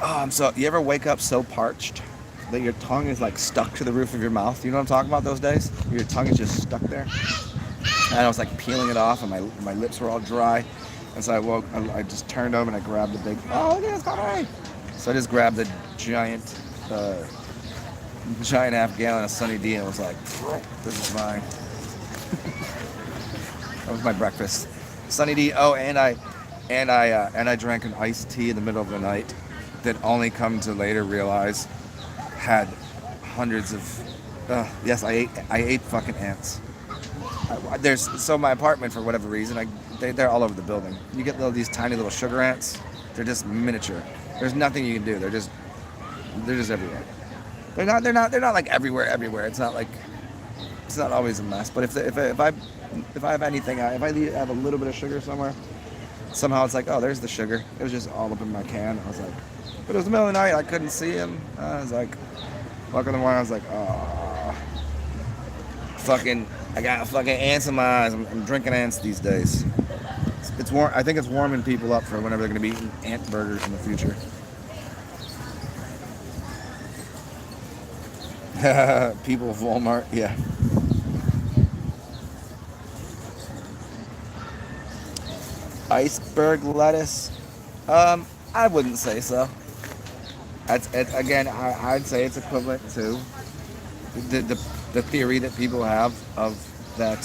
you ever wake up so parched that your tongue is like stuck to the roof of your mouth? You know what I'm talking about those days? Your tongue is just stuck there. And I was like peeling it off and my lips were all dry. And so I just turned over and I grabbed a big, look at this coffee. So I just grabbed a giant half gallon of Sunny D and was like, this is mine. That was my breakfast. Sunny D. Oh, and I drank an iced tea in the middle of the night that only come to later realize had hundreds of. Yes, I ate fucking ants. So my apartment, for whatever reason, they're all over the building. You get these tiny little sugar ants. They're just miniature. There's nothing you can do. They're just everywhere. They're not like everywhere. It's not always a mess. But if I have anything, if I have a little bit of sugar somewhere, somehow it's like, oh, there's the sugar. It was just all up in my can. I was like, but it was the middle of the night. I couldn't see him. I was like, woke in the morning. I was like, oh, fucking, I got fucking ants in my eyes. I'm drinking ants these days. It's warm. I think it's warming people up for whenever they're going to be eating ant burgers in the future. People of Walmart, yeah. Iceberg lettuce? I wouldn't say so. Again, I'd say it's equivalent to the theory that people have of that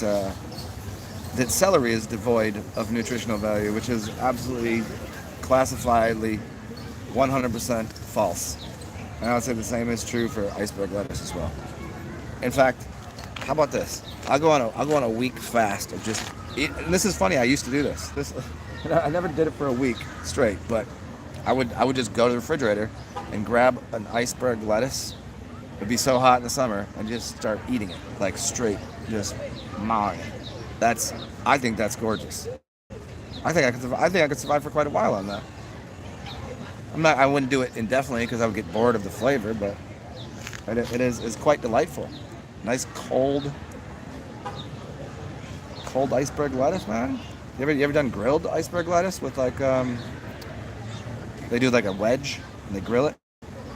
celery is devoid of nutritional value, which is absolutely classifiedly 100% false. And I would say the same is true for iceberg lettuce as well. In fact, how about this? I'll go on a week fast of just eat. And this is funny. I used to do this. I never did it for a week straight, but I would just go to the refrigerator and grab an iceberg lettuce. It'd be so hot in the summer, and just start eating it like straight, just mowing it. I think that's gorgeous. I think I could survive for quite a while on that. I wouldn't do it indefinitely because I would get bored of the flavor, but it's quite delightful. Nice cold iceberg lettuce, man. You ever done grilled iceberg lettuce with like they do like a wedge and they grill it?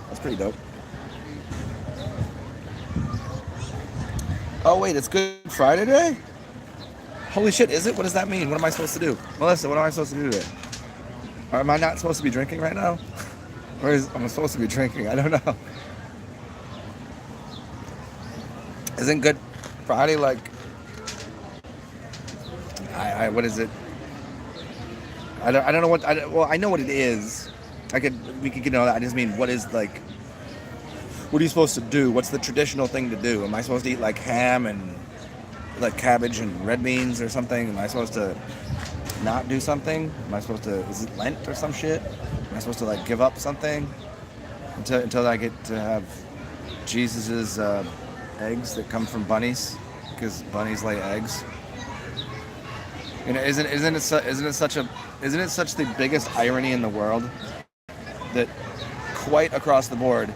That's pretty dope. Oh wait, it's Good Friday today? Holy shit, is it? What does that mean? What am I supposed to do? Melissa, what am I supposed to do today? Or am I not supposed to be drinking right now? Or am I supposed to be drinking? I don't know. Isn't Good Friday like... what is it? I don't know what... I know what it is. We could know that. I just mean, what is like... What are you supposed to do? What's the traditional thing to do? Am I supposed to eat like ham and like cabbage and red beans or something? Am I supposed to not do something? Am I supposed to... Is it Lent or some shit? Am I supposed to like give up something until I get to have Jesus's eggs that come from bunnies, because bunnies lay eggs? You know, isn't it such the biggest irony in the world that quite across the board,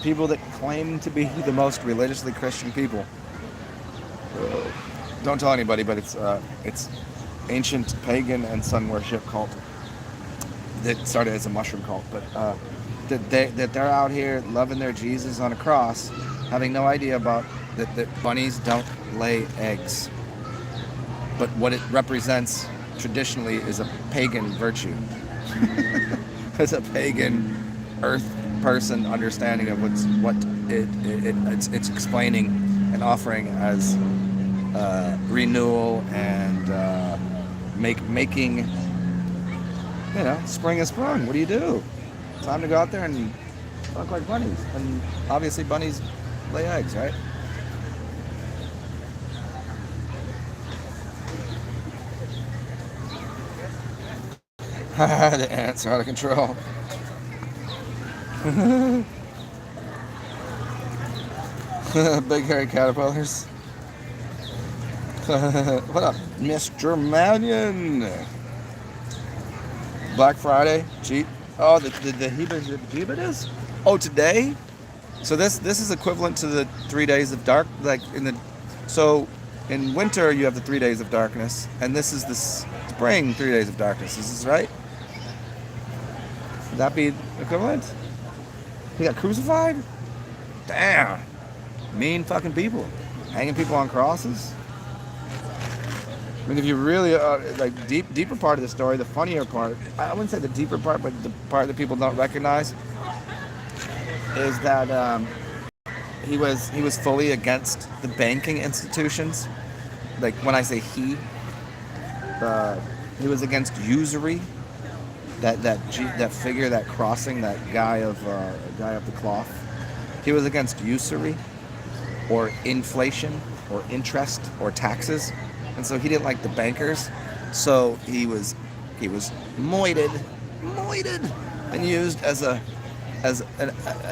people that claim to be the most religiously Christian people, don't tell anybody, but it's ancient pagan and sun worship cult that started as a mushroom cult, but that they're out here loving their Jesus on a cross, having no idea about that bunnies don't lay eggs. But what it represents traditionally is a pagan virtue. It's a pagan earth person understanding of what it's explaining and offering as renewal and making, spring is sprung. What do you do? Time to go out there and look like bunnies. And obviously bunnies lay eggs, right? The ants are out of control. Big hairy caterpillars. What up, Mr. Mannion? Black Friday, cheap. Oh, the Hebrews? Oh, today? So this is equivalent to the 3 days of dark, so in winter you have the 3 days of darkness, and this is the spring 3 days of darkness. Is this right? Would that be equivalent? He got crucified? Damn. Mean fucking people. Hanging people on crosses. I mean, if you really, deeper part of the story, the funnier part, I wouldn't say the deeper part, but the part that people don't recognize, is that he was fully against the banking institutions. Like, when I say he was against usury. That figure, that crossing, that guy of the cloth. He was against usury, or inflation, or interest, or taxes, and so he didn't like the bankers. So he was moited, and used as an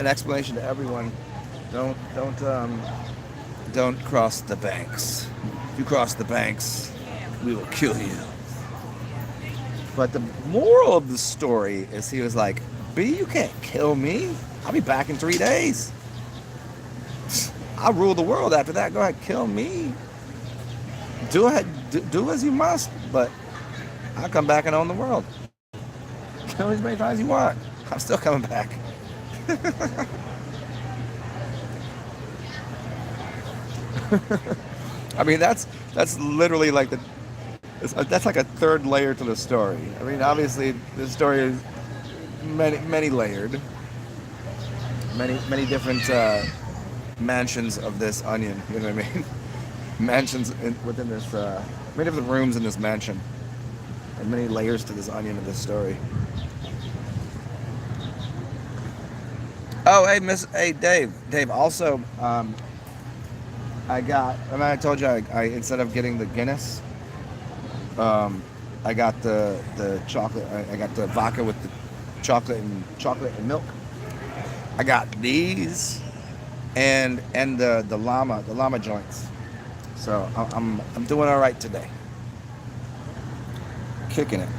explanation to everyone. Don't cross the banks. If you cross the banks, we will kill you. But the moral of the story is he was like, B, you can't kill me. I'll be back in 3 days. I'll rule the world after that. Go ahead, kill me. Do as you must, but I'll come back and own the world. Kill me as many times as you want. I'm still coming back. I mean, that's literally like that's like a third layer to the story. I mean, obviously, the story is many layered, many different mansions of this onion. You know what I mean? Mansions within this, many different rooms in this mansion, and many layers to this onion of this story. Oh, hey, Dave. Also, I told you I instead of getting the Guinness. I got the chocolate. I got the vodka with the chocolate and milk. I got these, and the llama joints. So I'm doing all right today. Kicking it.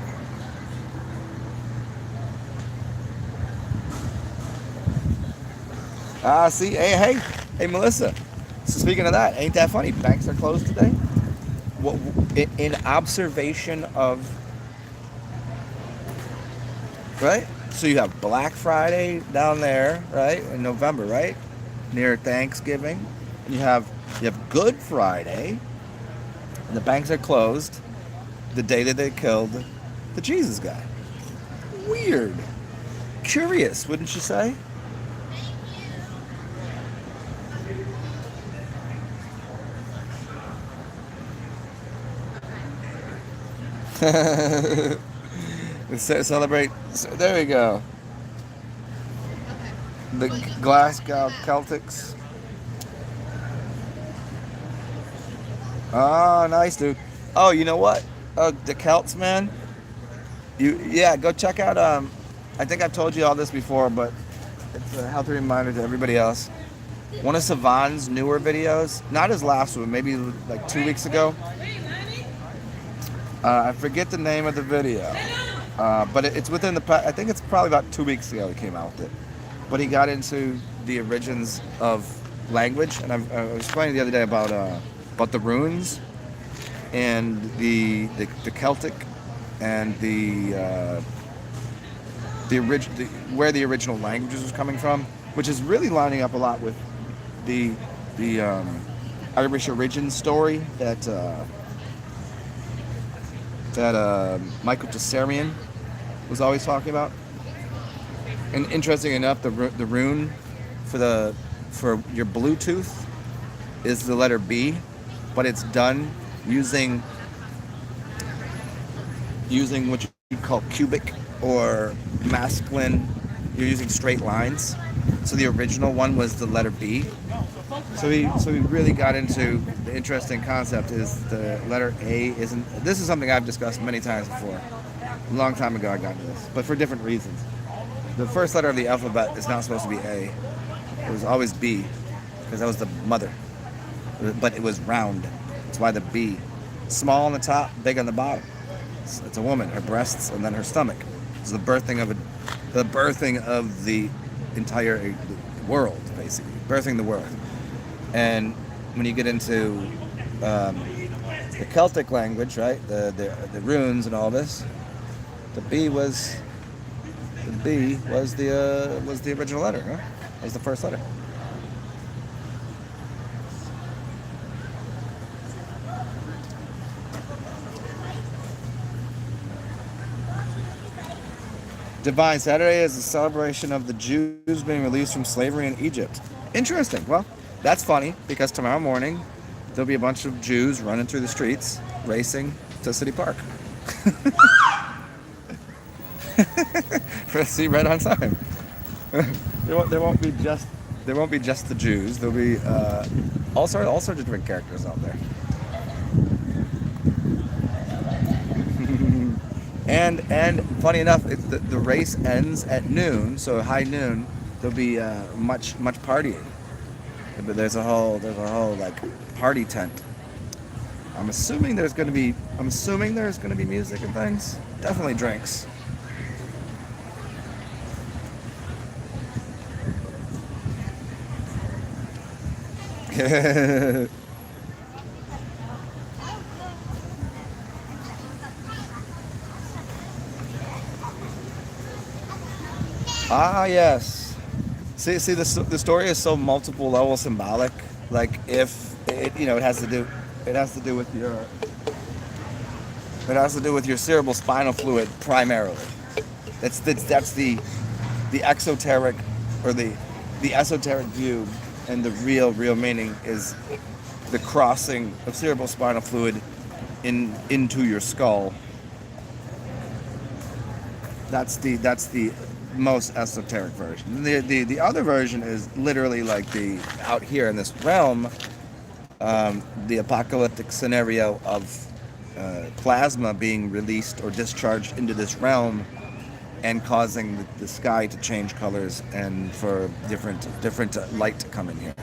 See, hey, Melissa. So speaking of that, ain't that funny? Banks are closed today. In observation of, right? So you have Black Friday down there, right, in November, right, near Thanksgiving. And you have Good Friday, and the banks are closed the day that they killed the Jesus guy. Weird, curious, wouldn't you say? Celebrate. There we go. The Glasgow Celtics. Oh, nice, dude. Oh, you know what? The Celts, man. Go check out. I think I've told you all this before, but it's a healthy reminder to everybody else. One of Savan's newer videos, not his last one, maybe like 2 weeks ago. I forget the name of the video, but it's within I think it's probably about 2 weeks ago he came out with it. But he got into the origins of language, and I was explaining the other day about the runes and the Celtic and the where the original languages was coming from, which is really lining up a lot with the Irish origin story that Michael TsarXen was always talking about. And interesting enough, the rune for your Bluetooth is the letter B, but it's done using what you call cubic or masculine. You're using straight lines. So the original one was the letter B. So we really got into the interesting concept is the letter A isn't. This is something I've discussed many times before. A long time ago I got into this, but for different reasons. The first letter of the alphabet is not supposed to be A. It was always B, because that was the mother. But it was round. That's why the B. Small on the top, big on the bottom. It's a woman, her breasts, and then her stomach. It's the birthing of the entire world, basically. Birthing the world. And when you get into the Celtic language, right, the runes and all this, the B was the original letter, huh? It was the first letter. Divine Saturday is a celebration of the Jews being released from slavery in Egypt. Interesting. Well, that's funny because tomorrow morning there'll be a bunch of Jews running through the streets racing to City Park. See, right on time. There won't be just the Jews. There'll be all sorts of different characters out there. And funny enough, the race ends at noon, so high noon. There'll be much partying. But there's a whole like party tent. I'm assuming there's gonna be music and things. Definitely drinks. Ah, yes. See, the story is so multiple level symbolic. Like if it has to do with your cerebral spinal fluid primarily. That's the exoteric or the esoteric view, and the real meaning is the crossing of cerebral spinal fluid into your skull. That's the most esoteric version. The other version is literally like the out here in this realm, the apocalyptic scenario of plasma being released or discharged into this realm and causing the sky to change colors and for different light to come in here.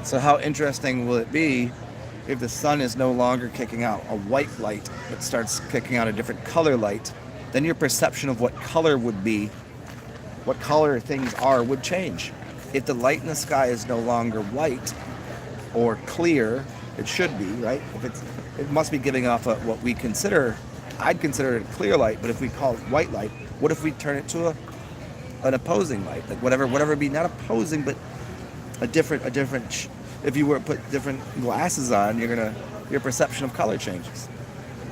So how interesting will it be if the sun is no longer kicking out a white light but starts kicking out a different color light? Then your perception of what color would be, what color things are, would change. If the light in the sky is no longer white or clear, it should be, right? It must be giving off what I'd consider it a clear light, but if we call it white light, what if we turn it to an opposing light? Like whatever be not opposing, but a different. If you were to put different glasses on, your perception of color changes.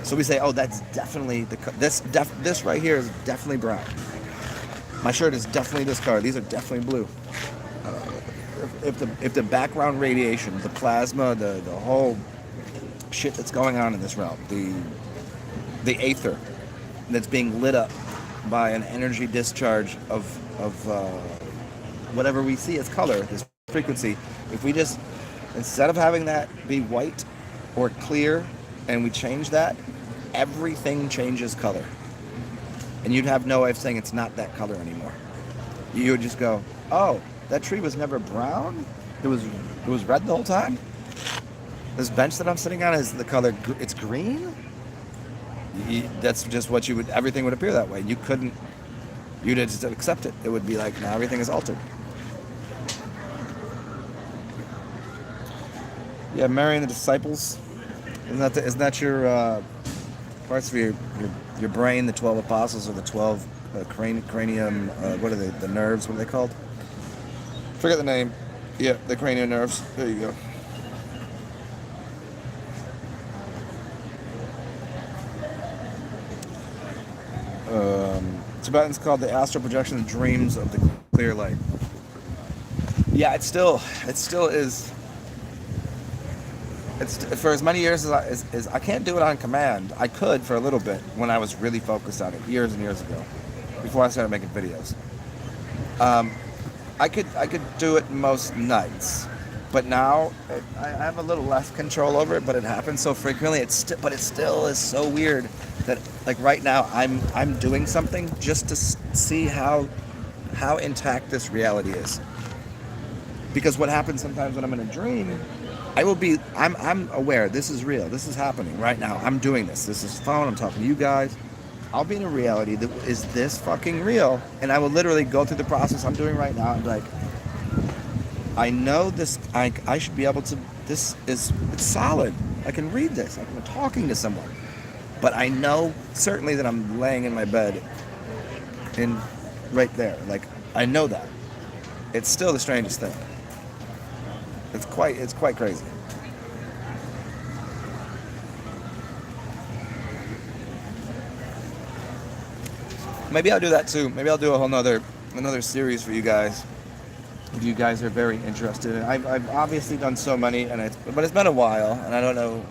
So we say, oh, that's definitely this right here is definitely brown. My shirt is definitely this color. These are definitely blue. If the background radiation, the plasma, the whole shit that's going on in this realm, the aether that's being lit up by an energy discharge of whatever we see as color, this frequency, if we just, instead of having that be white or clear, and we change that, everything changes color. And you'd have no way of saying it's not that color anymore. You would just go, oh, that tree was never brown? It was red the whole time? This bench that I'm sitting on is the color, it's green? That's just what everything would appear that way. You'd just accept it. It would be like, now everything is altered. Yeah, marrying the disciples. Isn't that your parts of your your brain, the 12 apostles, or the 12 cranium, what are they, the nerves, what are they called? Forget the name. Yeah, the cranial nerves. There you go. Tibetan's called the astral projection dreams of the clear light. Yeah, it still is. It's for as many years as I can't do it on command. I could for a little bit when I was really focused on it years and years ago, before I started making videos. I could do it most nights, but now I have a little less control over it. But it happens so frequently. But it still is so weird that like right now I'm doing something just to see how intact this reality is. Because what happens sometimes when I'm in a dream, I'm aware this is real. This is happening right now. I'm doing this. This is fun. I'm talking to you guys. I'll be in a reality that is this fucking real, and I will literally go through the process I'm doing right now and be like, I know this. I should be able to. It's solid. I can read this. I'm talking to someone, but I know certainly that I'm laying in my bed, in right there. Like I know that. It's still the strangest thing. It's quite crazy. Maybe I'll do that too. Maybe I'll do a whole another series for you guys. If you guys are very interested. I've obviously done so many, but it's been a while, and I don't know,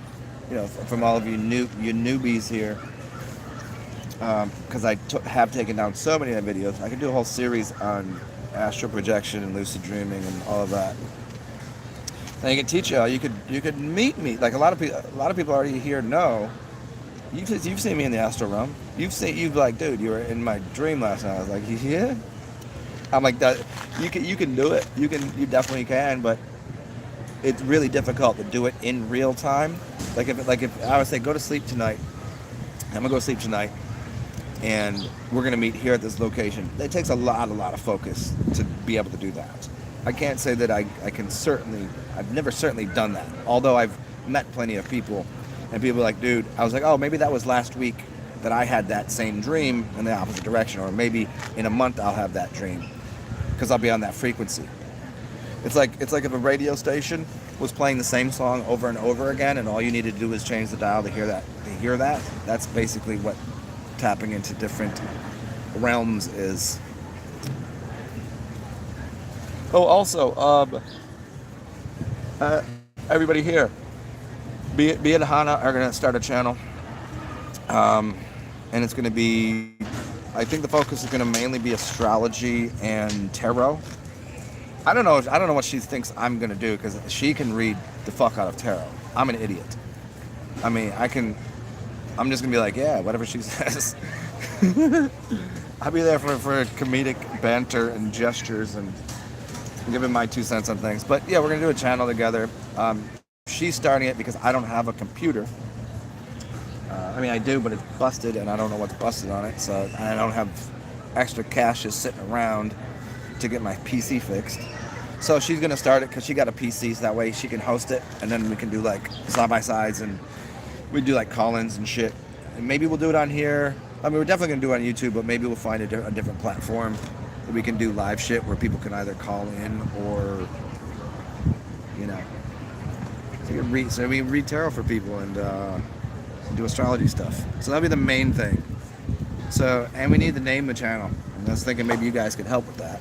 from all of you newbies here, because I have taken down so many of the videos. I could do a whole series on astral projection and lucid dreaming and all of that. And I can teach you how you could meet me. Like a lot of people already here know. You've seen me in the astral realm. You've like, dude, you were in my dream last night. I was like, yeah. I'm like that. You can do it. You definitely can, but it's really difficult to do it in real time. Like if I would say go to sleep tonight, I'm gonna go to sleep tonight, and we're gonna meet here at this location. It takes a lot of focus to be able to do that. I can't say that I can certainly. I've never certainly done that. Although I've met plenty of people, and people are like, dude, I was like, oh, maybe that was last week that I had that same dream in the opposite direction, or maybe in a month I'll have that dream, because I'll be on that frequency. It's like if a radio station was playing the same song over and over again, and all you need to do is change the dial to hear that. That's basically what tapping into different realms is. Oh, also, everybody here, Be and Hana are going to start a channel, and it's going to be, I think the focus is going to mainly be astrology and tarot. I don't know what she thinks I'm going to do, because she can read the fuck out of tarot. I'm an idiot. I mean, I'm just going to be like, yeah, whatever she says. I'll be there for comedic banter and gestures and giving my 2 cents on things. But yeah, we're going to do a channel together. She's starting it because I don't have a computer. I mean, I do, but it's busted, and I don't know what's busted on it, so I don't have extra cash just sitting around to get my PC fixed. So she's going to start it because she got a PC, so that way she can host it, and then we can do like side-by-sides, and we do like call-ins and shit. And maybe we'll do it on here. I mean, we're definitely going to do it on YouTube, but maybe we'll find a different platform that we can do live shit where people can either call in or, so we read tarot for people and do astrology stuff. So that'll be the main thing. So, and we need to name the channel. And I was thinking maybe you guys could help with that.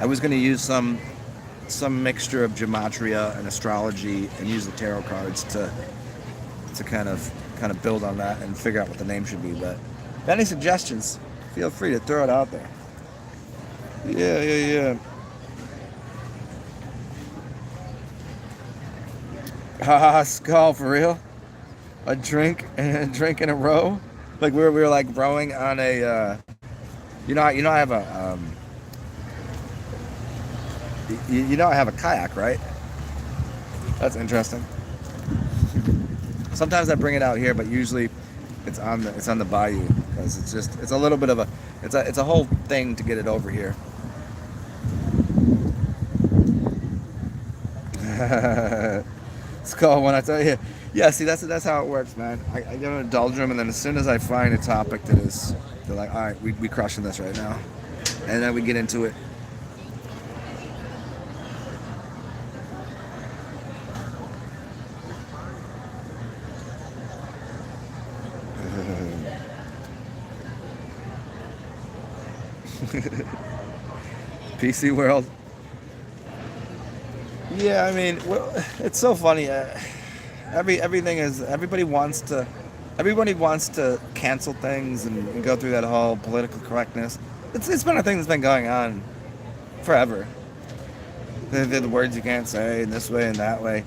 I was going to use some mixture of gematria and astrology and use the tarot cards to kind of build on that and figure out what the name should be. But if any suggestions, feel free to throw it out there. Yeah. Haha, skull, for real? A drink in a row? Like we were like rowing on a I have a I have a kayak, right? That's interesting. Sometimes I bring it out here, but usually it's on the bayou, because it's a little bit of a whole thing to get it over here. It's called when I tell you. Yeah, see, that's how it works, man. I go in a doldrum, and then as soon as I find a topic that is, they're like, all right, we crushing this right now, and then we get into it. PC world. Yeah, I mean, well, it's so funny. Everybody wants to cancel things and go through that whole political correctness. It's been a thing that's been going on forever. The words you can't say in this way and that way,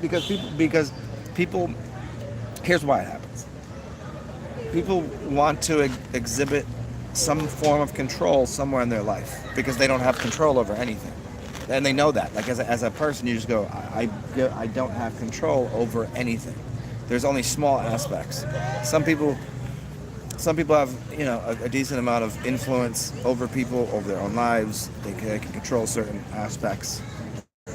because people. Here's why it happens. People want to exhibit some form of control somewhere in their life because they don't have control over anything. And they know that. Like as a person, you just go, I don't have control over anything. There's only small aspects. Some people have, a decent amount of influence over people, over their own lives. They can control certain aspects,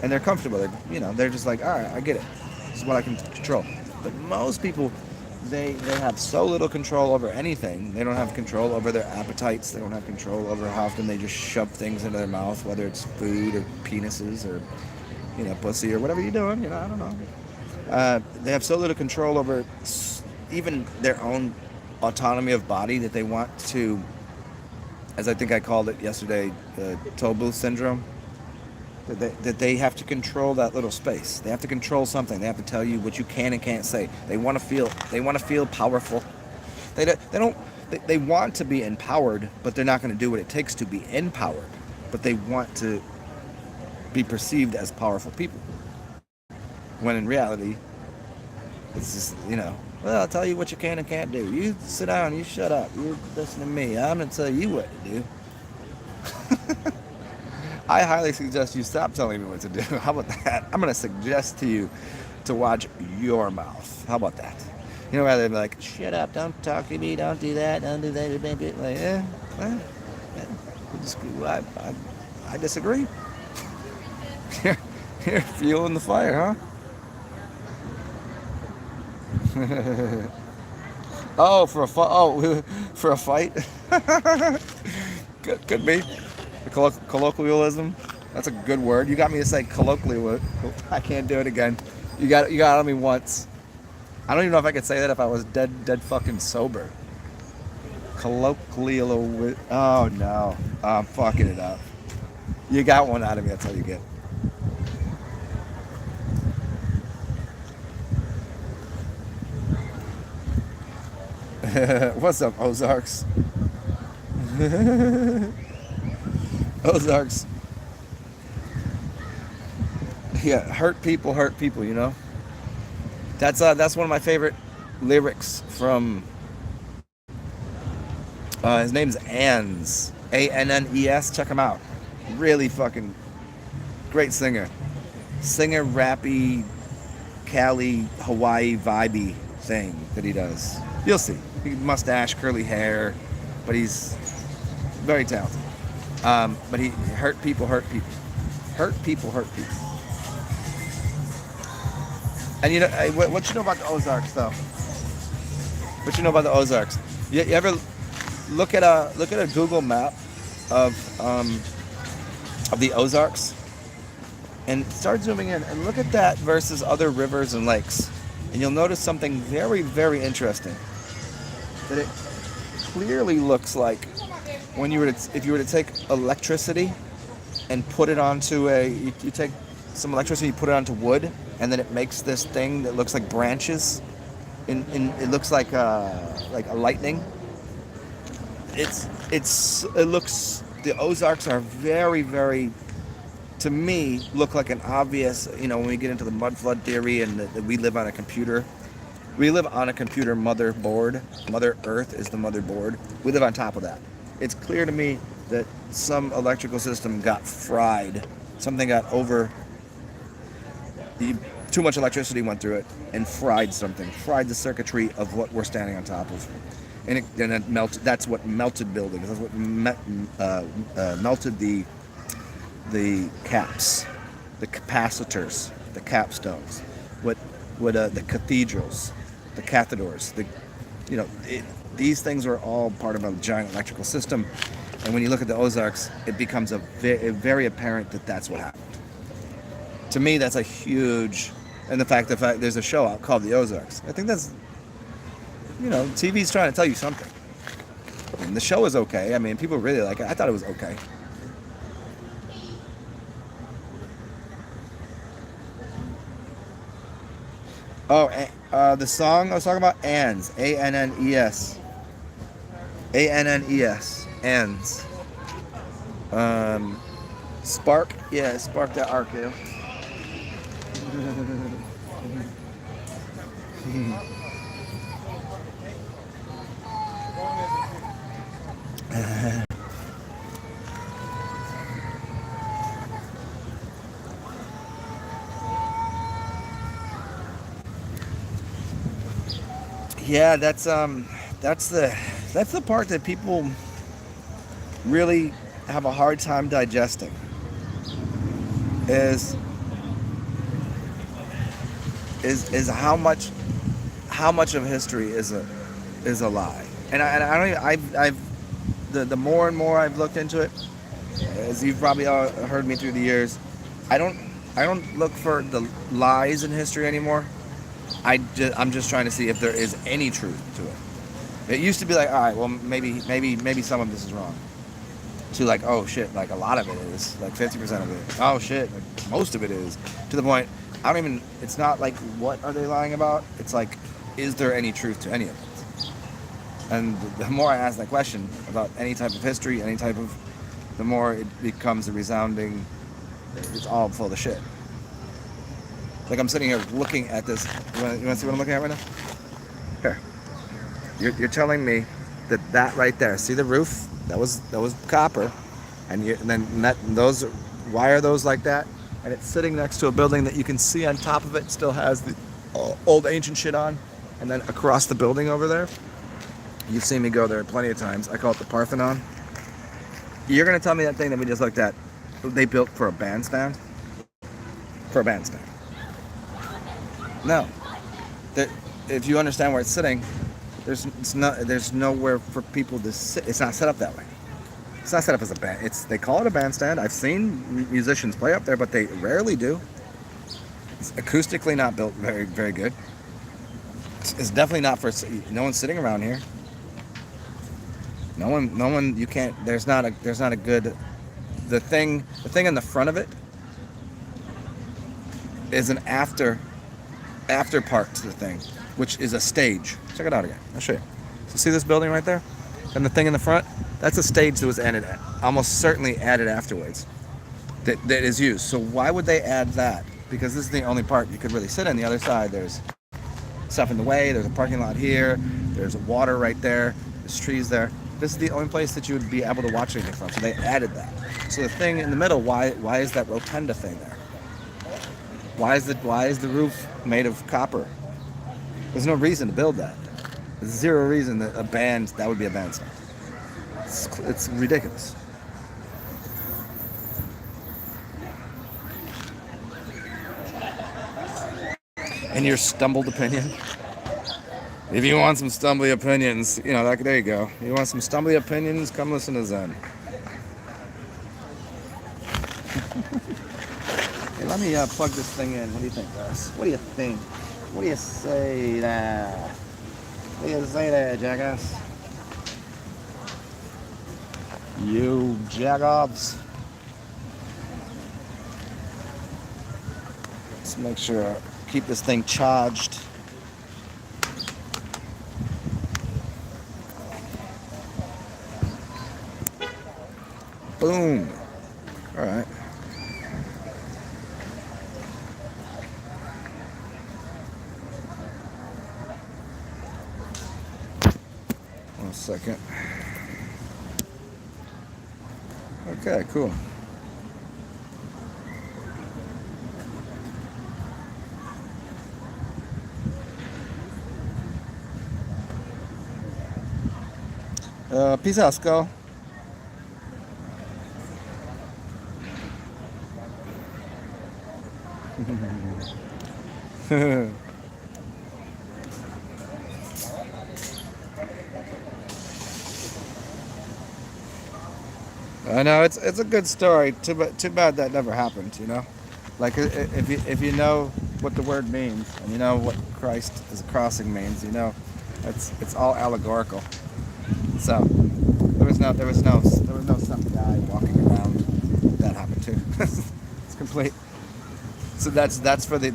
and they're comfortable. They're just like, all right, I get it. This is what I can control. But most people, they have so little control over anything. They don't have control over their appetites. They don't have control over how often they just shove things into their mouth, whether it's food or penises or, pussy or whatever you're doing. I don't know. They have so little control over even their own autonomy of body that they want to, as I think I called it yesterday, Tobu syndrome. That they have to control that little space. They have to control something. They have to tell you what you can and can't say. They want to feel powerful. They want to be empowered, but they're not going to do what it takes to be empowered. But they want to be perceived as powerful people. When in reality, it's just, well, I'll tell you what you can and can't do. You sit down, you shut up, you listen to me. I'm going to tell you what to do. I highly suggest you stop telling me what to do. How about that? I'm going to suggest to you to watch your mouth. How about that? Rather than be like, shut up, don't talk to me, don't do that, don't do that. Like, I disagree. You're fueling the fire, huh? Oh, for a fight? Could be. Colloquialism. That's a good word. You got me to say colloquial. I can't do it again. You got on me once. I don't even know if I could say that if I was dead fucking sober. Colloquial. Oh no, I'm fucking it up. You got one out of me. That's all you get. What's up, Ozarks? Ozarks. Yeah, hurt people, That's one of my favorite lyrics from his name's Annes. Annes. Check him out. Really fucking great singer. Rappy, Cali, Hawaii vibey thing that he does. You'll see. Mustache, curly hair, but he's very talented. But he hurt people. Hurt people. And what you know about the Ozarks, though? What you know about the Ozarks? You ever look at a Google map of the Ozarks and start zooming in and look at that versus other rivers and lakes, and you'll notice something very, very interesting. That it clearly looks like if you were to take electricity and put it onto you take some electricity, you put it onto wood, and then it makes this thing that looks like branches. It looks like a lightning. The Ozarks are very, very, to me, look like an obvious, when we get into the mud flood theory and that we live on a computer. We live on a computer motherboard. Mother Earth is the motherboard. We live on top of that. It's clear to me that some electrical system got fried. Something got too much electricity went through it and fried the circuitry of what we're standing on top of. And it melted. That's what melted buildings. That's what melted the caps, the capacitors, the capstones. what the cathedrals, the cathedors, these things are all part of a giant electrical system. And when you look at the Ozarks, it becomes very apparent that that's what happened. To me, that's a huge, and the fact there's a show out called The Ozarks. I think that's, TV's trying to tell you something. And the show is okay. I mean, people really like it. I thought it was okay. Oh, the song I was talking about, Annes, Annes, Annes, Annes. Spark, yeah, spark that arc, yeah. Yeah, that's the part that people really have a hard time digesting. Is how much of history is a lie. And I don't even, I've the more and more I've looked into it, as you've probably all heard me through the years, I don't look for the lies in history anymore. I'm just trying to see if there is any truth to it. It used to be like, all right, well, maybe some of this is wrong. To like, oh shit, like a lot of it is, like 50% of it. Oh shit, like most of it is. To the point, it's not like what are they lying about? It's like, is there any truth to any of it? And the more I ask that question about any type of history, the more it becomes a resounding, it's all full of shit. Like I'm sitting here looking at this. You want to see what I'm looking at right now? Here. You're telling me that right there. See the roof? That was copper, why are those like that? And it's sitting next to a building that you can see on top of it still has the old ancient shit on, and then across the building over there, you've seen me go there plenty of times. I call it the Parthenon. You're gonna tell me that thing that we just looked at, they built for a bandstand? For a bandstand? No. If you understand where it's sitting, there's nowhere for people to sit. It's not set up that way. It's not set up as a band. They call it a bandstand. I've seen musicians play up there, but they rarely do. It's acoustically not built very, very good. It's definitely not for, no one's sitting around here. No one, you can't, there's not a good, the thing in the front of it is an after part to the thing, which is a stage. Check it out again. I'll show you. So see this building right there? And the thing in the front? That's a stage that was added, almost certainly added afterwards, that is used. So why would they add that? Because this is the only part you could really sit in. The other side, there's stuff in the way. There's a parking lot here. There's water right there. There's trees there. This is the only place that you would be able to watch anything from. So they added that. So the thing in the middle, why is that rotunda thing there? Why is the roof made of copper? There's no reason to build that. There's zero reason that that would be a bandstand. It's ridiculous. And your stumbled opinion? If you want some stumbly opinions, there you go. You want some stumbly opinions? Come listen to Zen. Hey, let me plug this thing in. What do you think, guys? What do you think? What do you say there? What do you say there, jackass? You jackoffs. Let's make sure, keep this thing charged. Boom. All right. One second. Okay, cool. Peace out, Skull. I know it's a good story. Too bad that never happened. Like if you know what the word means and you know what Christ is crossing means, it's all allegorical. So there was no some guy walking around that happened to. It's complete. So that's for the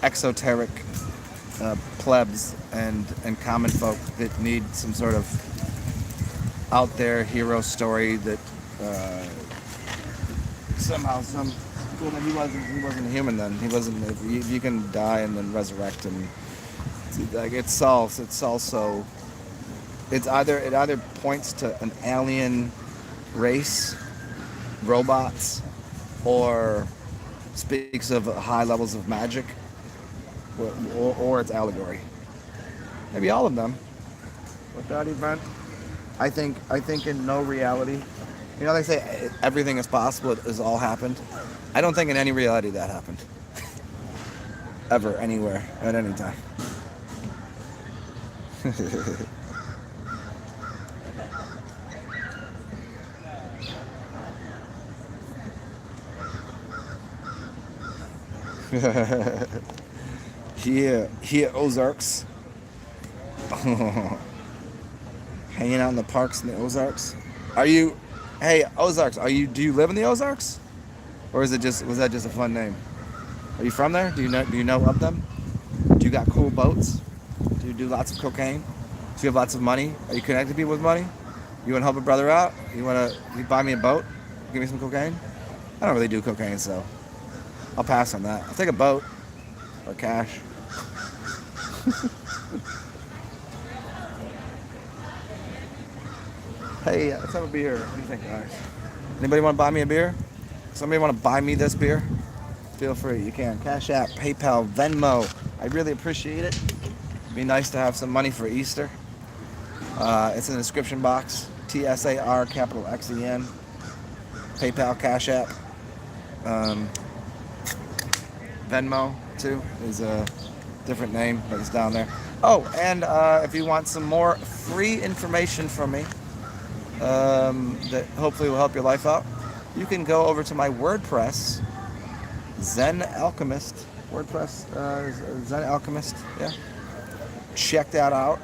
exoteric plebs and common folk that need some sort of out there hero story that somehow he wasn't human then. He wasn't. If you can die and then resurrect and like it's also it either points to an alien race, robots, or speaks of high levels of magic, or it's allegory. Maybe all of them. With that event, I think in no reality, they say everything is possible. It has all happened. I don't think in any reality that happened. Ever, anywhere, at any time. Here, Ozarks. Hanging out in the parks in the Ozarks. Hey, Ozarks, do you live in the Ozarks? Or was that just a fun name? Are you from there? Do you know of them? Do you got cool boats? Do you do lots of cocaine? Do you have lots of money? Are you connected to people with money? You want to help a brother out? You buy me a boat? Give me some cocaine? I don't really do cocaine, so I'll pass on that. I'll take a boat or cash. Hey, let's have a beer. What do you think, guys? Anybody want to buy me a beer? Somebody want to buy me this beer? Feel free. You can. Cash App, PayPal, Venmo. I really appreciate it. It'd be nice to have some money for Easter. It's in the description box. TsarXen. PayPal, Cash App. Venmo, too, is a different name, but it's down there. Oh, and if you want some more free information from me, that hopefully will help your life out, you can go over to my WordPress, Zen Alchemist. WordPress, Zen Alchemist, yeah. Check that out.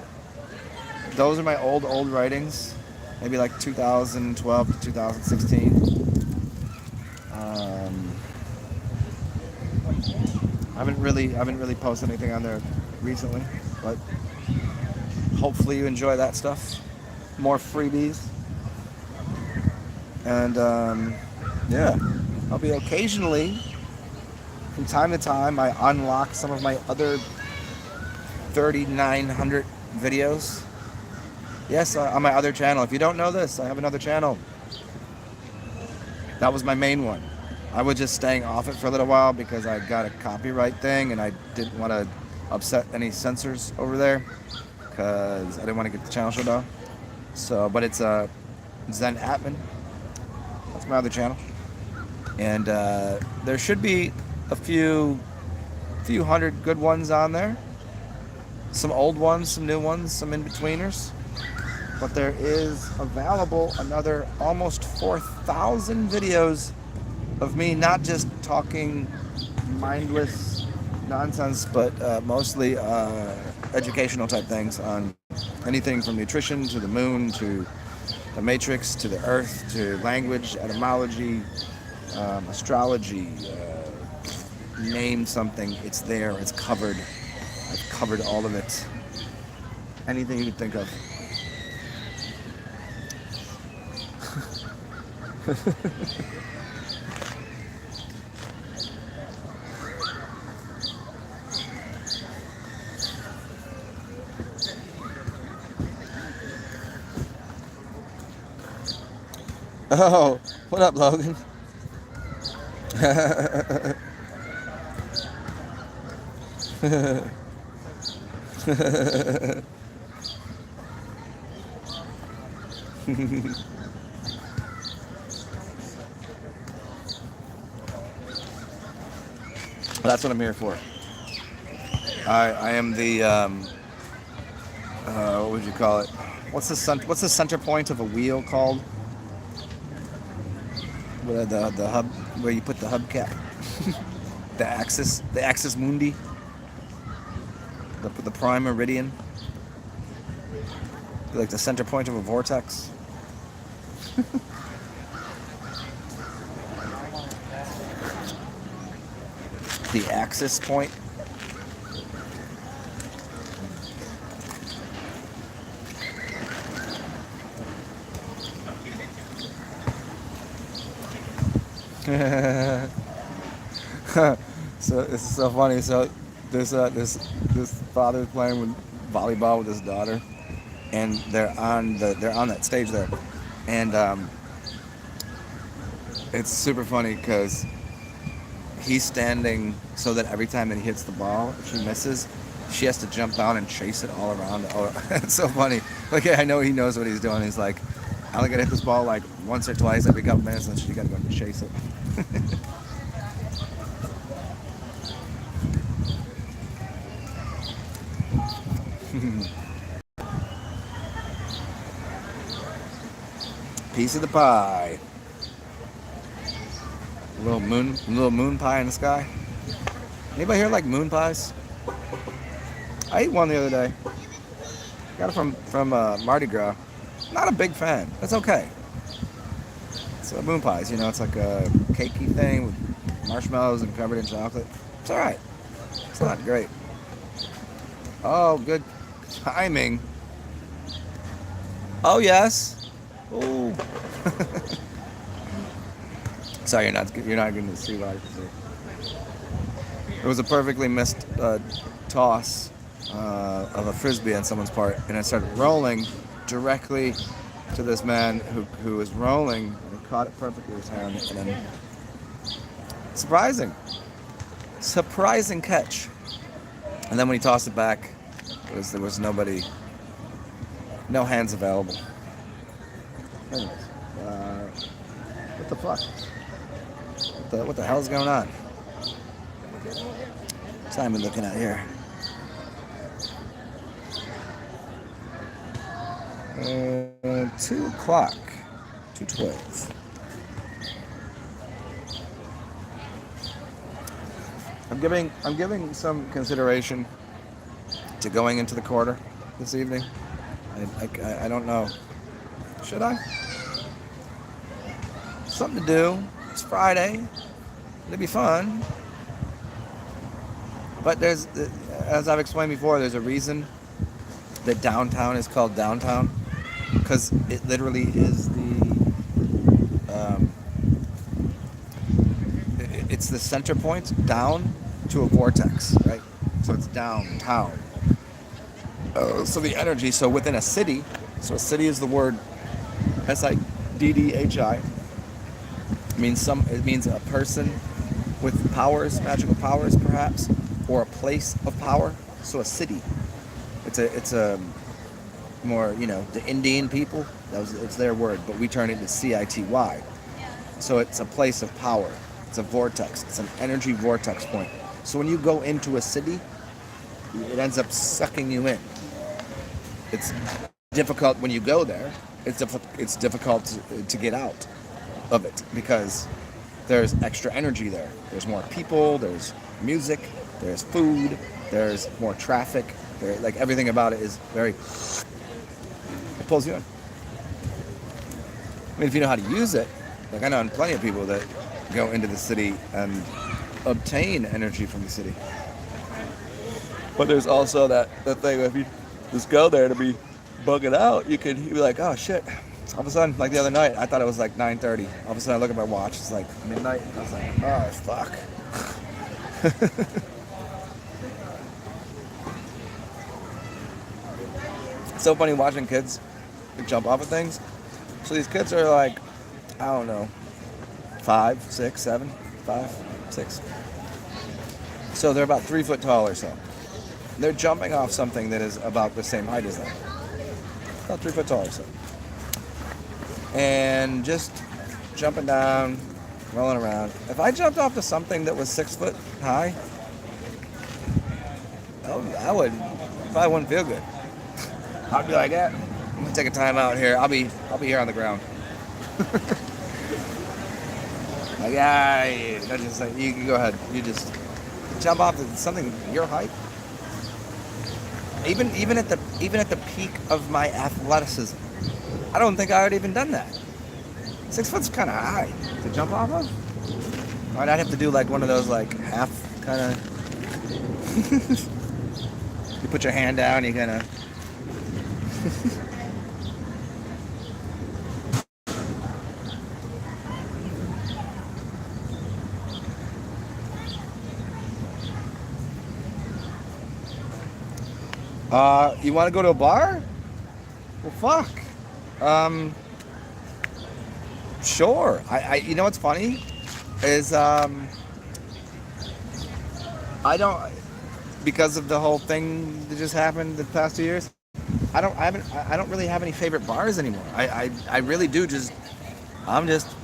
Those are my old writings, maybe like 2012 to 2016. I haven't really posted anything on there recently, but hopefully you enjoy that stuff. More freebies. And yeah, I'll be occasionally, from time to time, I unlock some of my other 3,900 videos. Yes, on my other channel. If you don't know this, I have another channel. That was my main one. I was just staying off it for a little while because I got a copyright thing and I didn't want to upset any censors over there because I didn't want to get the channel shut down. So, but it's Zen-Atman. That's my other channel. And there should be a few hundred good ones on there. Some old ones, some new ones, some in-betweeners. But there is available another almost 4,000 videos of me not just talking mindless nonsense, but mostly educational type things on anything from nutrition to the moon to the matrix to the earth to language, etymology, astrology. Name something, it's there, it's covered. I've covered all of it. Anything you can think of. Oh, what up, Logan? That's what I'm here for. I am the what would you call it? What's the center point of a wheel called? Where the hub, where you put the hubcap, the axis mundi, the prime meridian, like the center point of a vortex. The axis point. So it's so funny. So this father's playing with volleyball with his daughter, and they're on that stage there, and it's super funny because he's standing so that every time that he hits the ball, if she misses, she has to jump down and chase it all around. Oh, it's so funny. Like, I know he knows what he's doing. He's like, I only gotta hit this ball like once or twice every couple minutes, and then she gotta go and chase it. Piece of the pie. Little moon pie in the sky. Anybody here like moon pies? I ate one the other day. Got it from Mardi Gras. Not a big fan. That's okay. It's moon pies, you know. It's like a cakey thing with marshmallows and covered in chocolate. It's all right. It's not great. Oh, good timing. Oh yes. Ooh. Sorry, you're not going to see what I can see. It was a perfectly missed toss of a frisbee on someone's part, and it started rolling directly to this man who was rolling, and he caught it perfectly with his hand, and then surprising catch. And then when he tossed it back, there was nobody, no hands available. Anyways, what the fuck? What the hell's going on? What's time we looking at here? 2 o'clock. 2:12. I'm giving some consideration to going into the quarter this evening. I don't know. Should I? Something to do. It's Friday. It'll be fun. But as I've explained before, there's a reason that downtown is called downtown, because it literally is it's the center point down to a vortex, right? So it's downtown. So the energy, so within a city, so a city is the word SIDDHI. It means a person with powers, magical powers perhaps, or a place of power. So a city. It's a more, the Indian people, it's their word, but we turn it into CITY. So it's a place of power. It's a vortex. It's an energy vortex point. So when you go into a city, it ends up sucking you in. It's difficult when you go there. It's difficult to get out of it because there's extra energy there. There's more people. There's music. There's food. There's more traffic. Like everything about it is it pulls you in. I mean, if you know how to use it, like I know plenty of people that go into the city and obtain energy from the city. But there's also that thing, if you just go there to be bugging out, you'd be like, oh shit. All of a sudden, like the other night, I thought it was like 9:30. All of a sudden I look at my watch, it's like midnight. I was like, oh fuck. It's so funny watching kids jump off of things. So these kids are like, I don't know, 5, 6, 7, 5, 6. So they're about 3 foot tall or so. They're jumping off something that is about the same height as them. About 3 foot tall or so. And just jumping down, rolling around. If I jumped off to something that was 6 foot high, I would probably wouldn't feel good. I'd be like, yeah, I'm gonna take a time out here. I'll be here on the ground. Like, yeah, I just like you go ahead. You just jump off something your height. Even at the peak of my athleticism, I don't think I had even done that. 6 foot's kind of high to jump off of. I'd have to do like one of those like half kind of. You put your hand down, you kind of. You want to go to a bar? Well, fuck. Sure. I you know what's funny is I don't, because of the whole thing that just happened the past 2 years. I don't really have any favorite bars anymore. I really do just. I'm just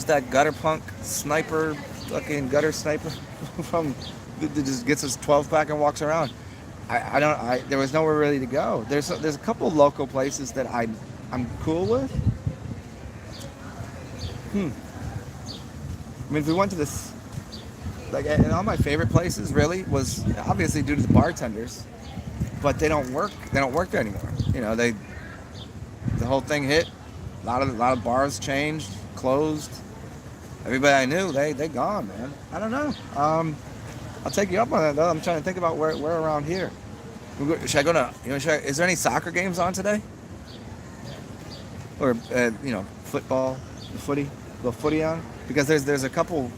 that gutter punk sniper, fucking gutter sniper from that just gets his 12 pack and walks around. There was nowhere really to go. There's a couple local places that I'm cool with. I mean, if we went to this, like, and all my favorite places really was obviously due to the bartenders, but they don't work there anymore. You know, the whole thing hit. A lot of bars changed, closed. Everybody I knew, they gone, man. I don't know. I'll take you up on that though. I'm trying to think about where around here. Should I go to? Is there any soccer games on today? Or football, footy, little footy on? Because there's a couple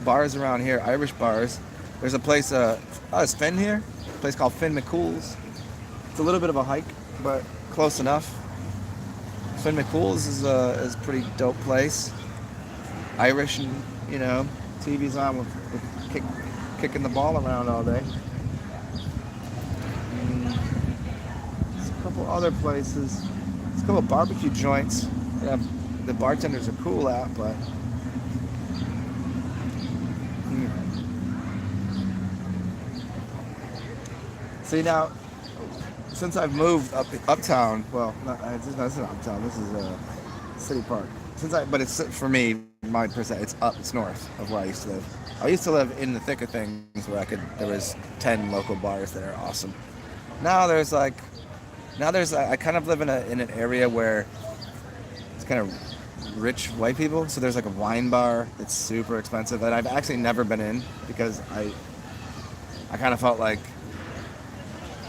bars around here, Irish bars. There's a place, it's Finn here. A place called Finn McCool's. It's a little bit of a hike, but close enough. Finn McCool's is a pretty dope place. Irish, and TV's on with kicking the ball around all day. There's a couple other places. There's a couple barbecue joints. Yeah, the bartenders are cool at, but see now, since I've moved uptown, well, this isn't uptown. This is City Park. But it's for me, my percent. It's north of where I used to live. I used to live in the thick of things where there was 10 local bars that are awesome. Now I kind of live in an area where it's kind of rich white people. So there's like a wine bar that's super expensive that I've actually never been in because I kind of felt like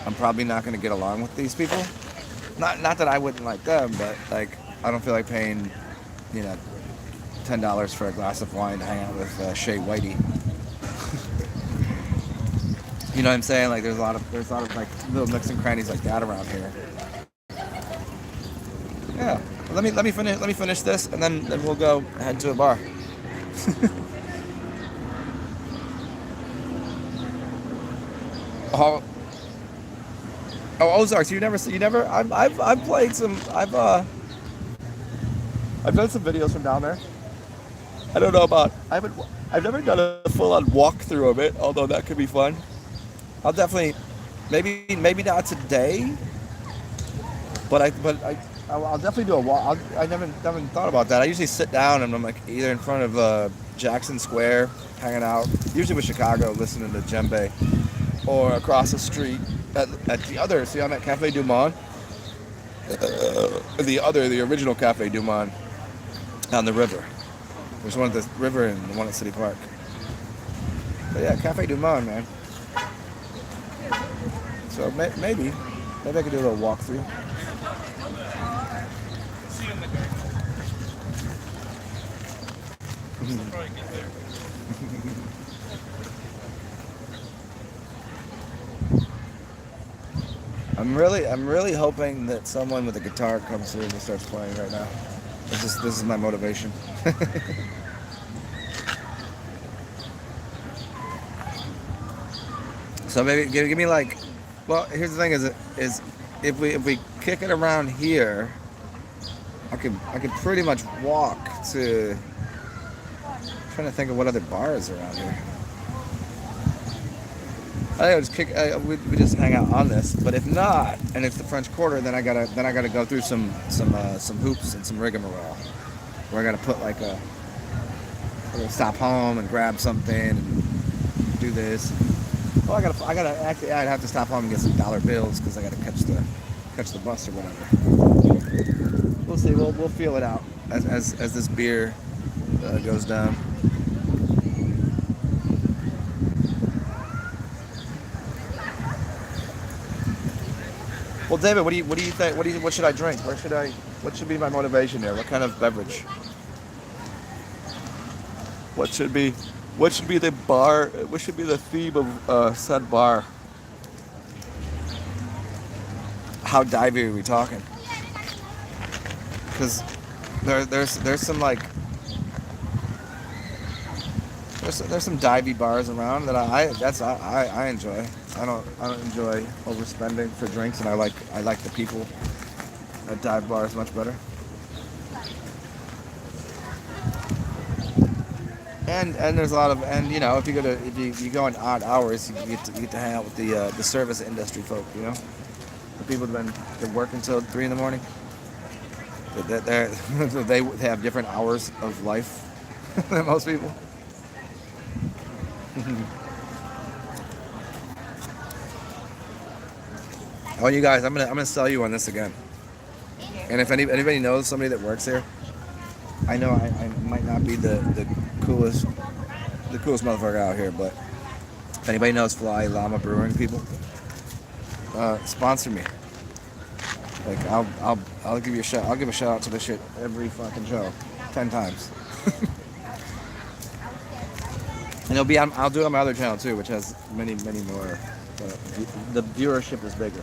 I'm probably not going to get along with these people. Not that I wouldn't like them, but like I don't feel like paying, $10 for a glass of wine to hang out with Shay Whitey. You know what I'm saying? Like there's a lot of like little nooks and crannies like that around here. Yeah. Let me finish this and then we'll go head to a bar. Oh, Ozarks. You never. I've played some. I've done some videos from down there. I don't know about. I've never done a full-on walkthrough of it, although that could be fun. I'll definitely, maybe not today, but I'll definitely do a walk. I never thought about that. I usually sit down and I'm like either in front of Jackson Square, hanging out, usually with Chicago, listening to djembe, or across the street at the other. See, I'm at Cafe Du Monde. The original Cafe Du Monde on the river. There's one at the river and the one at City Park. But yeah, Cafe Du Monde, man. So maybe I could do a little walkthrough. See you in the garden. I'm really hoping that someone with a guitar comes through and starts playing right now. This is my motivation. So maybe give me like, well, here's the thing: is if we kick it around here, I could pretty much walk to. I'm trying to think of what other bars are around here. I just we just hang out on this. But if not, and it's the French Quarter, then I gotta go through some hoops and some rigmarole. Where I gotta put like I gotta stop home and grab something and do this. Well, I'd have to stop home and get some dollar bills because I gotta catch the bus or whatever. We'll see. We'll feel it out as this beer goes down. Well, David, what do you think? What should I drink? What should be my motivation here? What kind of beverage? What should be the bar? What should be the theme of said bar? How divey are we talking? Because there's some like there's some divey bars around that I enjoy. I don't enjoy overspending for drinks, and I like the people at dive bars much better. And there's a lot of, and you know, if you go in odd hours, you get to hang out with the service industry folk, you know, the people that work until 3 in the morning. They have different hours of life than most people. Oh, you guys, I'm gonna sell you on this again. And if anybody knows somebody that works here, I know I might not be the coolest motherfucker out here, but if anybody knows Fly Llama Brewing people, sponsor me. Like I'll give you a shout. I'll give a shout out to this shit every fucking show, 10 times. And I'll do it on my other channel too, which has many more. The viewership is bigger.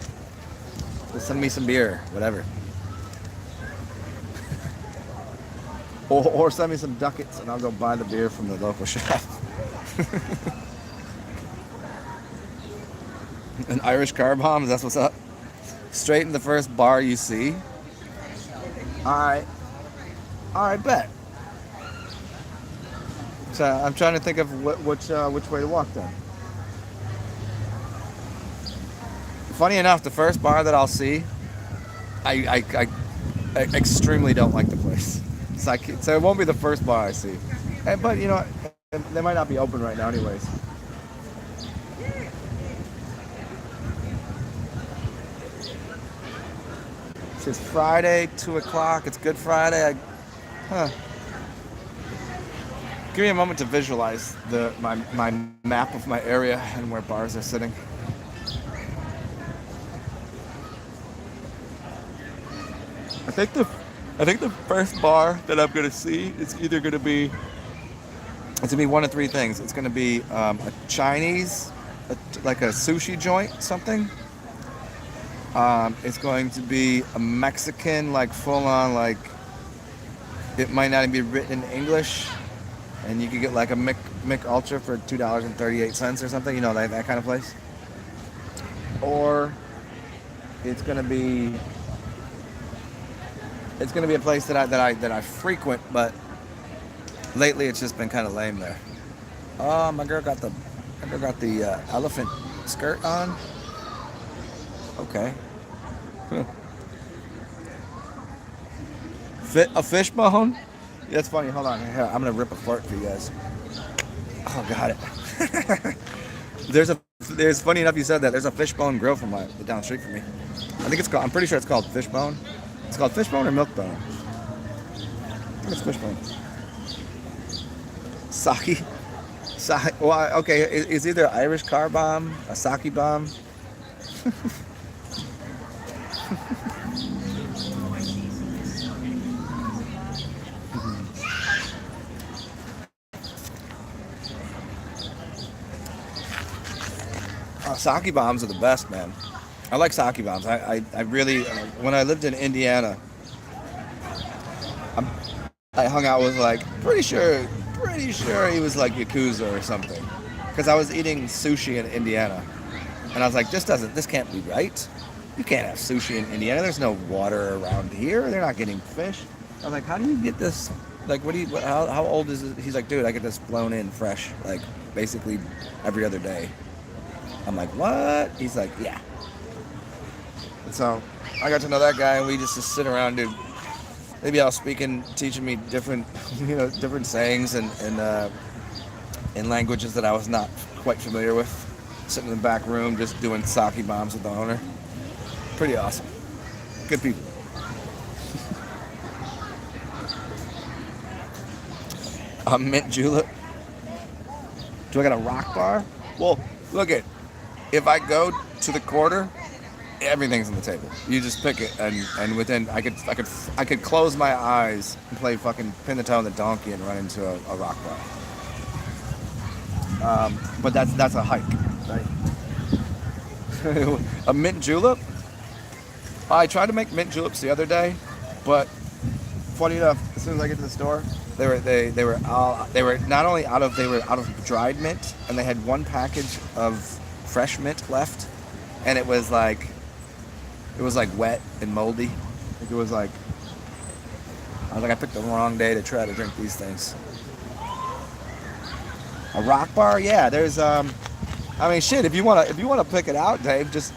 Just send me some beer, whatever. Or send me some ducats and I'll go buy the beer from the local shop. An Irish car bomb, that's what's up. Straight in the first bar you see. Alright, bet. So I'm trying to think of which way to walk then. Funny enough, the first bar that I'll see, I extremely don't like the place. So it won't be the first bar I see. But you know, they might not be open right now anyways. It's Friday, 2 o'clock. It's Good Friday. Give me a moment to visualize my map of my area and where bars are sitting. I think the first bar that I'm gonna see is either gonna be one of three things. It's gonna be a Chinese, like a sushi joint, something. It's going to be a Mexican, like full on, like it might not even be written in English, and you could get like a Mick Ultra for $2.38 or something. You know, that kind of place. Or it's gonna be a place that I frequent, but lately it's just been kind of lame there. Oh, my girl got the elephant skirt on. Okay. Huh. A fishbone? Yeah, that's funny. Hold on. Here, I'm gonna rip a fart for you guys. Oh, got it. There's funny enough you said that. There's a Fishbone Grill from down the street from me. I'm pretty sure it's called Fishbone. It's called Fishbone or Milkbone? I think it's Fishbone. Sake. Well, okay, it's either Irish car bomb, a sake bomb. Sake bombs are the best, man. I like sake bombs. I really, when I lived in Indiana, I hung out with like, pretty sure he was like Yakuza or something. Because I was eating sushi in Indiana. And I was like, this can't be right. You can't have sushi in Indiana. There's no water around here. They're not getting fish. I was like, how do you get this? Like, how old is it? He's like, dude, I get this flown in fresh, like basically every other day. I'm like, what? He's like, yeah. And so I got to know that guy, and we just sit around, dude. Maybe I was teaching me different, different sayings and languages that I was not quite familiar with. Sitting in the back room, just doing sake bombs with the owner. Pretty awesome. Good people. Mint julep. Do I got a rock bar? Well, look at. If I go to the quarter, everything's on the table. You just pick it, and within I could close my eyes and play fucking pin the toe on the donkey and run into a rock bar. But that's a hike, right? A mint julep. I tried to make mint juleps the other day, but funny enough, as soon as I get to the store, they were not only out of dried mint, and they had one package of fresh mint left, and it was like wet and moldy. I was like, I picked the wrong day to try to drink these things. A rock bar, yeah. There's shit. If you wanna pick it out, Dave, just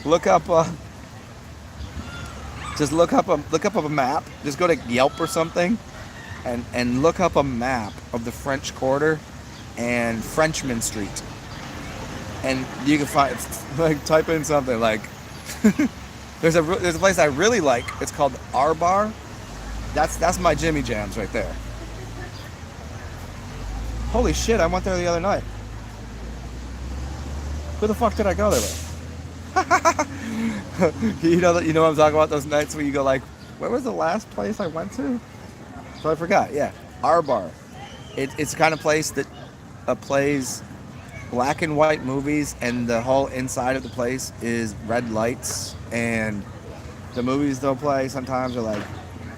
look up a map. Just go to Yelp or something, and look up a map of the French Quarter and Frenchman Street, and you can find, like, type in something like. There's a place I really like. It's called R Bar. That's my Jimmy Jams right there. Holy shit! I went there the other night. Who the fuck did I go there with? you know what I'm talking about? Those nights where you go like, where was the last place I went to? So I forgot. Yeah, R Bar. It's the kind of place that plays black and white movies, and the whole inside of the place is red lights, and the movies they'll play sometimes are like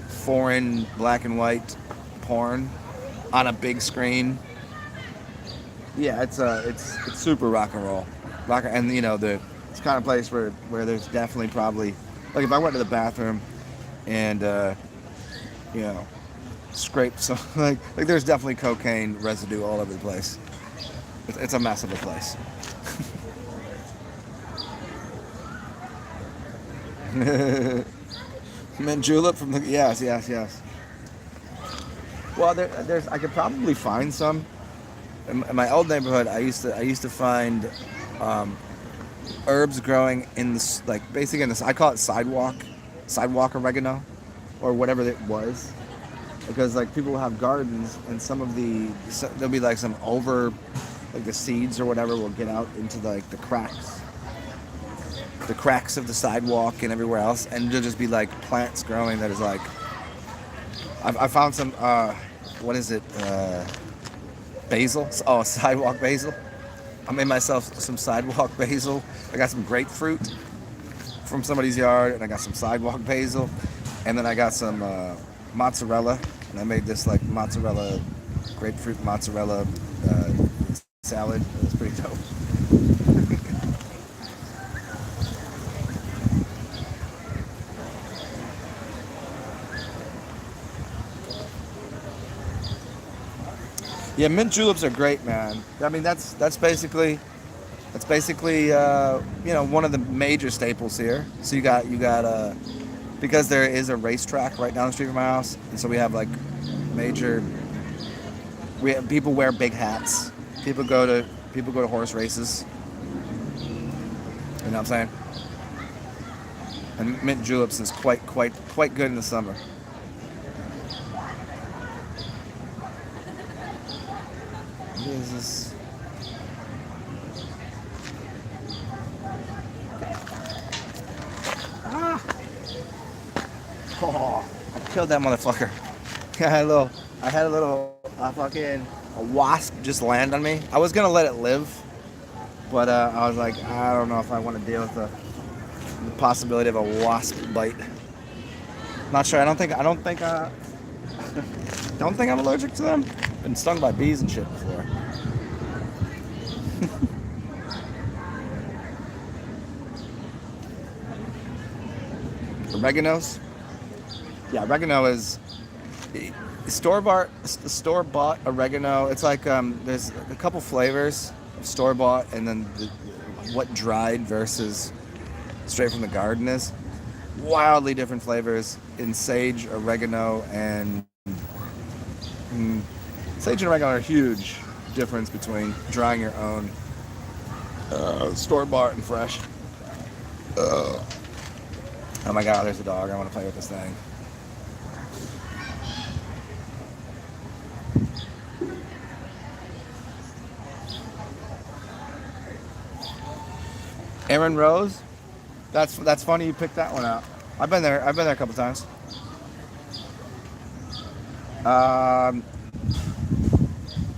foreign black and white porn on a big screen. Yeah, it's super rock and roll. And it's kind of place where there's definitely probably, like, if I went to the bathroom and scraped some, like there's definitely cocaine residue all over the place. It's a mess of a place. Mint julep from the yes. Well, I could probably find some. In my old neighborhood, I used to find herbs growing in this, like, basically in this. I call it sidewalk oregano, or whatever it was, because like people will have gardens, and there'll be like some over. Like the seeds or whatever will get out into the cracks of the sidewalk and everywhere else, and there'll just be like plants growing that is like. I found some. What is it? Basil. Oh, sidewalk basil. I made myself some sidewalk basil. I got some grapefruit from somebody's yard, and I got some sidewalk basil, and then I got some mozzarella, and I made this like grapefruit mozzarella. Salad. It was pretty dope. Yeah, mint juleps are great, man. I mean, that's basically one of the major staples here. So you got because there is a racetrack right down the street from my house, and so we have like people wear big hats. People go to horse races. You know what I'm saying? And mint juleps is quite good in the summer. What is this? Ah! Oh, I killed that motherfucker. I had a little a wasp just land on me. I was gonna let it live, but I was like, I don't know if I want to deal with the possibility of a wasp bite. Not sure. I don't think I'm allergic to them. Been stung by bees and shit before. Oregano's. Yeah, oregano is store-bought oregano. It's like there's a couple flavors of store-bought, and then what dried versus straight from the garden is. Wildly different flavors in sage, oregano, and sage and oregano are a huge difference between drying your own store-bought and fresh. Oh my god, there's a dog. I want to play with this thing. Aaron Rose, that's funny you picked that one out. I've been there a couple times.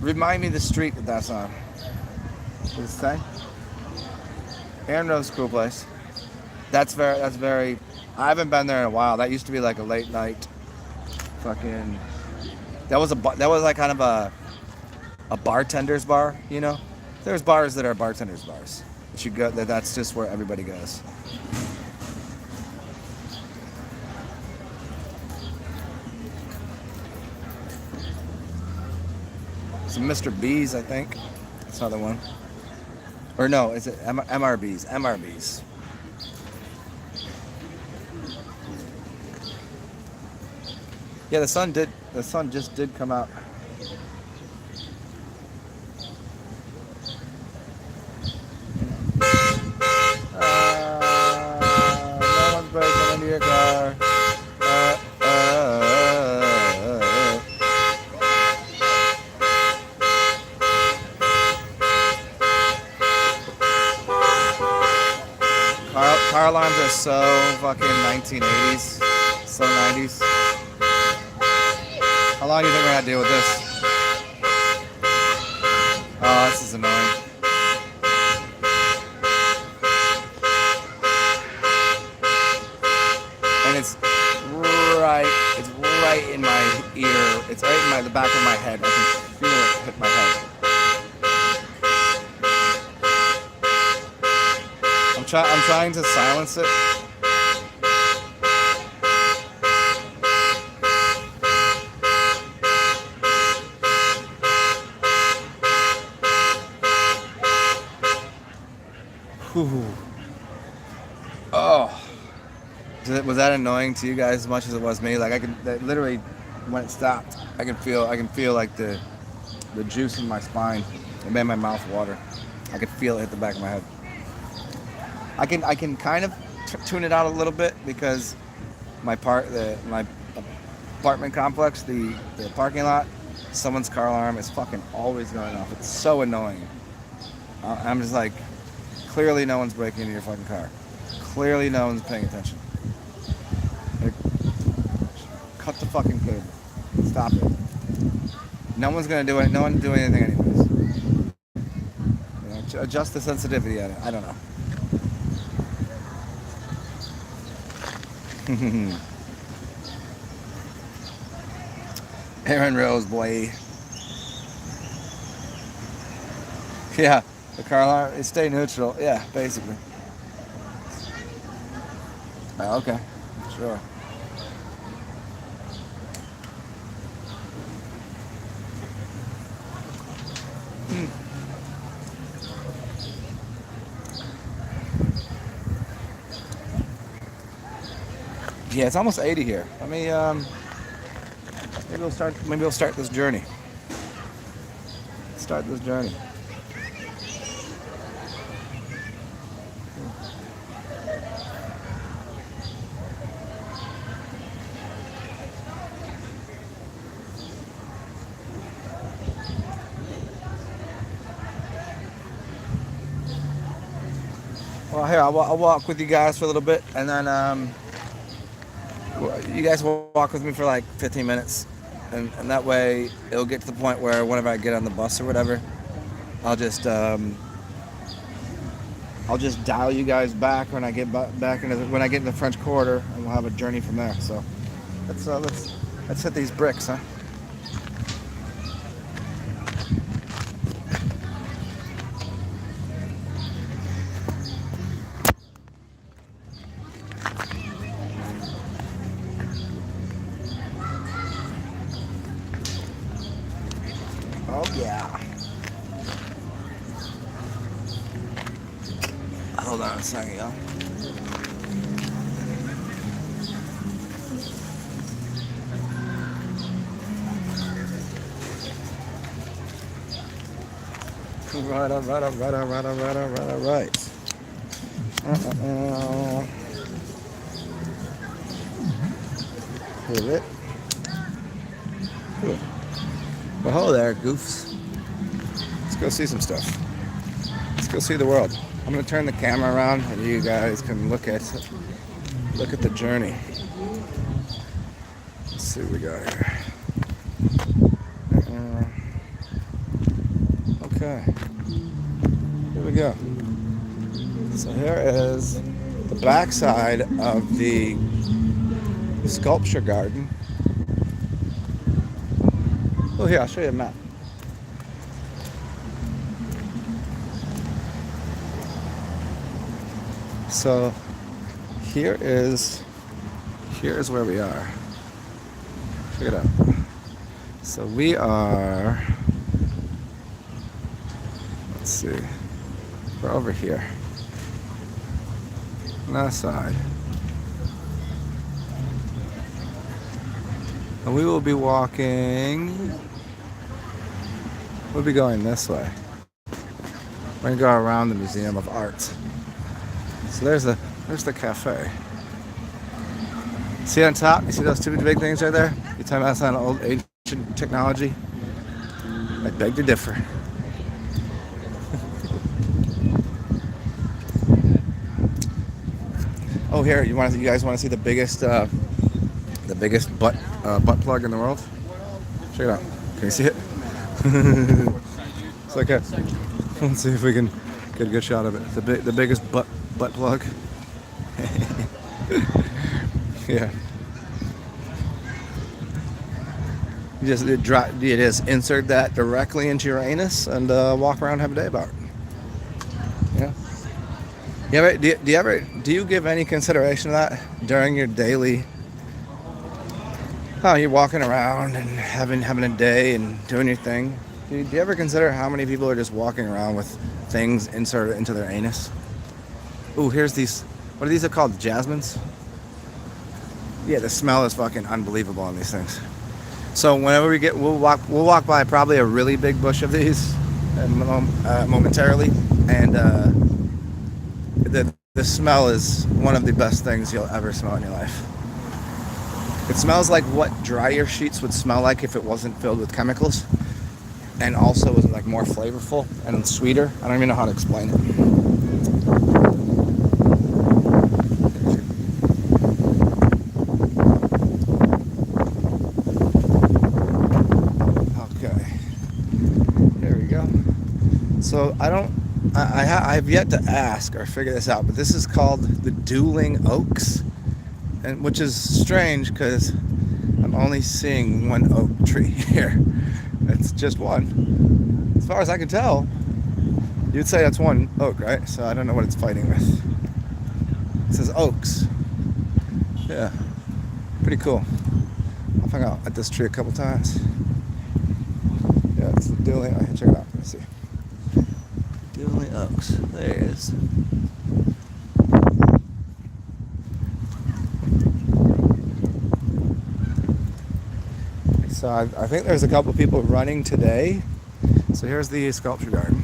Remind me the street that's on. What does it say? Aaron Rose, cool place. That's very. I haven't been there in a while. That used to be like a late night, fucking. That was like kind of a bartender's bar, you know. There's bars that are bartenders' bars. That you go. That's just where everybody goes. Some Mr. B's, I think. That's another one. Or no, is it MRB's? MRB's. Yeah, the sun just did come out. No one's breaking into your car. Car alarms are so fucking 1980s, so 90s. How long do you think we're gonna deal with this? Oh, this is annoying. And it's right in my ear. It's right in the back of my head. I can feel it hit my head. I'm trying to silence it. Whew. Oh, was that annoying to you guys as much as it was me? Like literally, when it stopped, I can feel like the juice in my spine. It made my mouth water. I could feel it hit the back of my head. I can kind of tune it out a little bit because my apartment complex, the parking lot, someone's car alarm is fucking always going off. It's so annoying. I'm just like, clearly no one's breaking into your fucking car. Clearly no one's paying attention. Like, cut the fucking cable. Stop it. No one's gonna do it. No one's doing anything anyways. You know, adjust the sensitivity at it. I don't know. Aaron Rose, boy. Yeah, the car alarm is stay neutral. Yeah, basically. Oh, okay, sure. Yeah, it's almost 80 here. Let me maybe we'll start this journey. Start this journey. Well, here I'll walk with you guys for a little bit, and then you guys will walk with me for like 15 minutes, and that way it'll get to the point where whenever I get on the bus or whatever, I'll just dial you guys back when I get back when I get in the French Quarter, and we'll have a journey from there. So let's hit these bricks, huh? Oh yeah. Hold on a second, y'all. Right. Hit it. Well, hello there, goofs. Let's go see some stuff. Let's go see the world. I'm gonna turn the camera around, and you guys can look at the journey. Let's see what we got here. Okay. Here we go. So here is the backside of the sculpture garden. Oh, here, I'll show you a map. So here's where we are. Check it out. So we are, let's see, we're over here on that side. And we will be walking, we'll be going this way. We're gonna go around the Museum of Art. So there's the cafe. See on top? You see those two big things right there? You talking about some old ancient technology? I beg to differ. Oh, here, you guys want to see the biggest butt plug in the world? Check it out. Can you see it? It's like a. Let's see if we can get a good shot of it. The biggest butt plug. Yeah. You just insert that directly into your anus and walk around and have a day about it. Yeah. Do you give any consideration to that during your daily? Oh, you're walking around and having a day and doing your thing. Do you ever consider how many people are just walking around with things inserted into their anus? Ooh, here's these. What are these called? Jasmines? Yeah, the smell is fucking unbelievable on these things. So whenever we'll walk by probably a really big bush of these momentarily, and the smell is one of the best things you'll ever smell in your life. It smells like what dryer sheets would smell like if it wasn't filled with chemicals, and also was like more flavorful and sweeter. I don't even know how to explain it. Okay, here we go. So I've yet to ask or figure this out, but this is called the Dueling Oaks, and which is strange because I'm only seeing one oak tree here. It's just one. As far as I can tell, you'd say that's one oak, right? So I don't know what it's fighting with. It says oaks. Yeah, pretty cool. I've hung out at this tree a couple times. Yeah, it's the Dueling. Check it out. Let's see. Dueling Oaks. There it is. So I think there's a couple people running today. So here's the sculpture garden.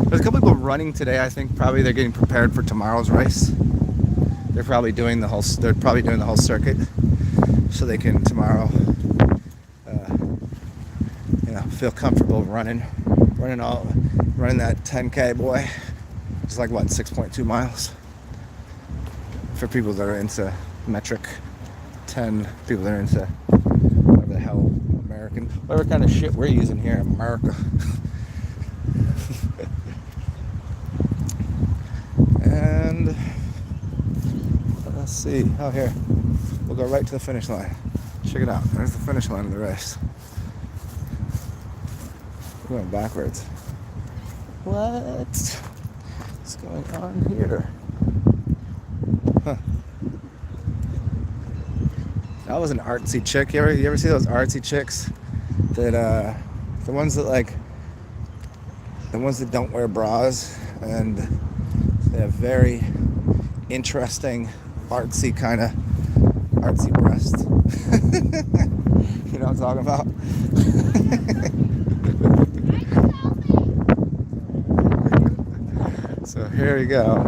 There's a couple people running today. I think probably they're getting prepared for tomorrow's race. They're probably doing the whole circuit, so they can tomorrow, feel comfortable running that 10K, boy. It's like what, 6.2 miles. For people that are into metric 10, people that are into whatever the hell whatever kind of shit we're using here in America. And let's see. Oh, here. We'll go right to the finish line. Check it out. There's the finish line of the race. We're going backwards. What's going on here? Huh. That was an artsy chick. You ever see those artsy chicks that the ones that don't wear bras and They have very interesting, artsy breast. You know what I'm talking about? So here we go.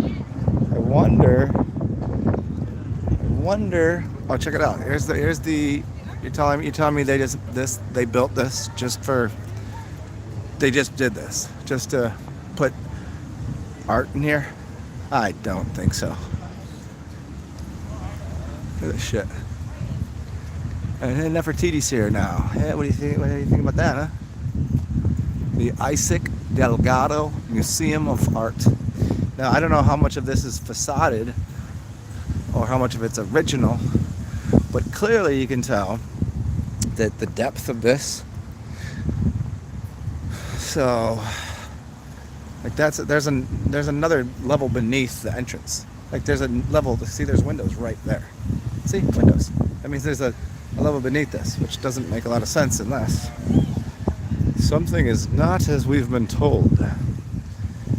I wonder. Oh, check it out. Here's the. You're telling me they built this they just did this just to put art in here? I don't think so. Look at this shit. And Nefertiti's here now. Hey, what do you think about that, huh? The Isaac Delgado Museum of Art. Now, I don't know how much of this is facaded or how much of it's original, but clearly you can tell that the depth of this. So, like there's another level beneath the entrance. Like there's a level. See, there's windows right there. See, windows. That means there's a level beneath this, which doesn't make a lot of sense unless something is not as we've been told.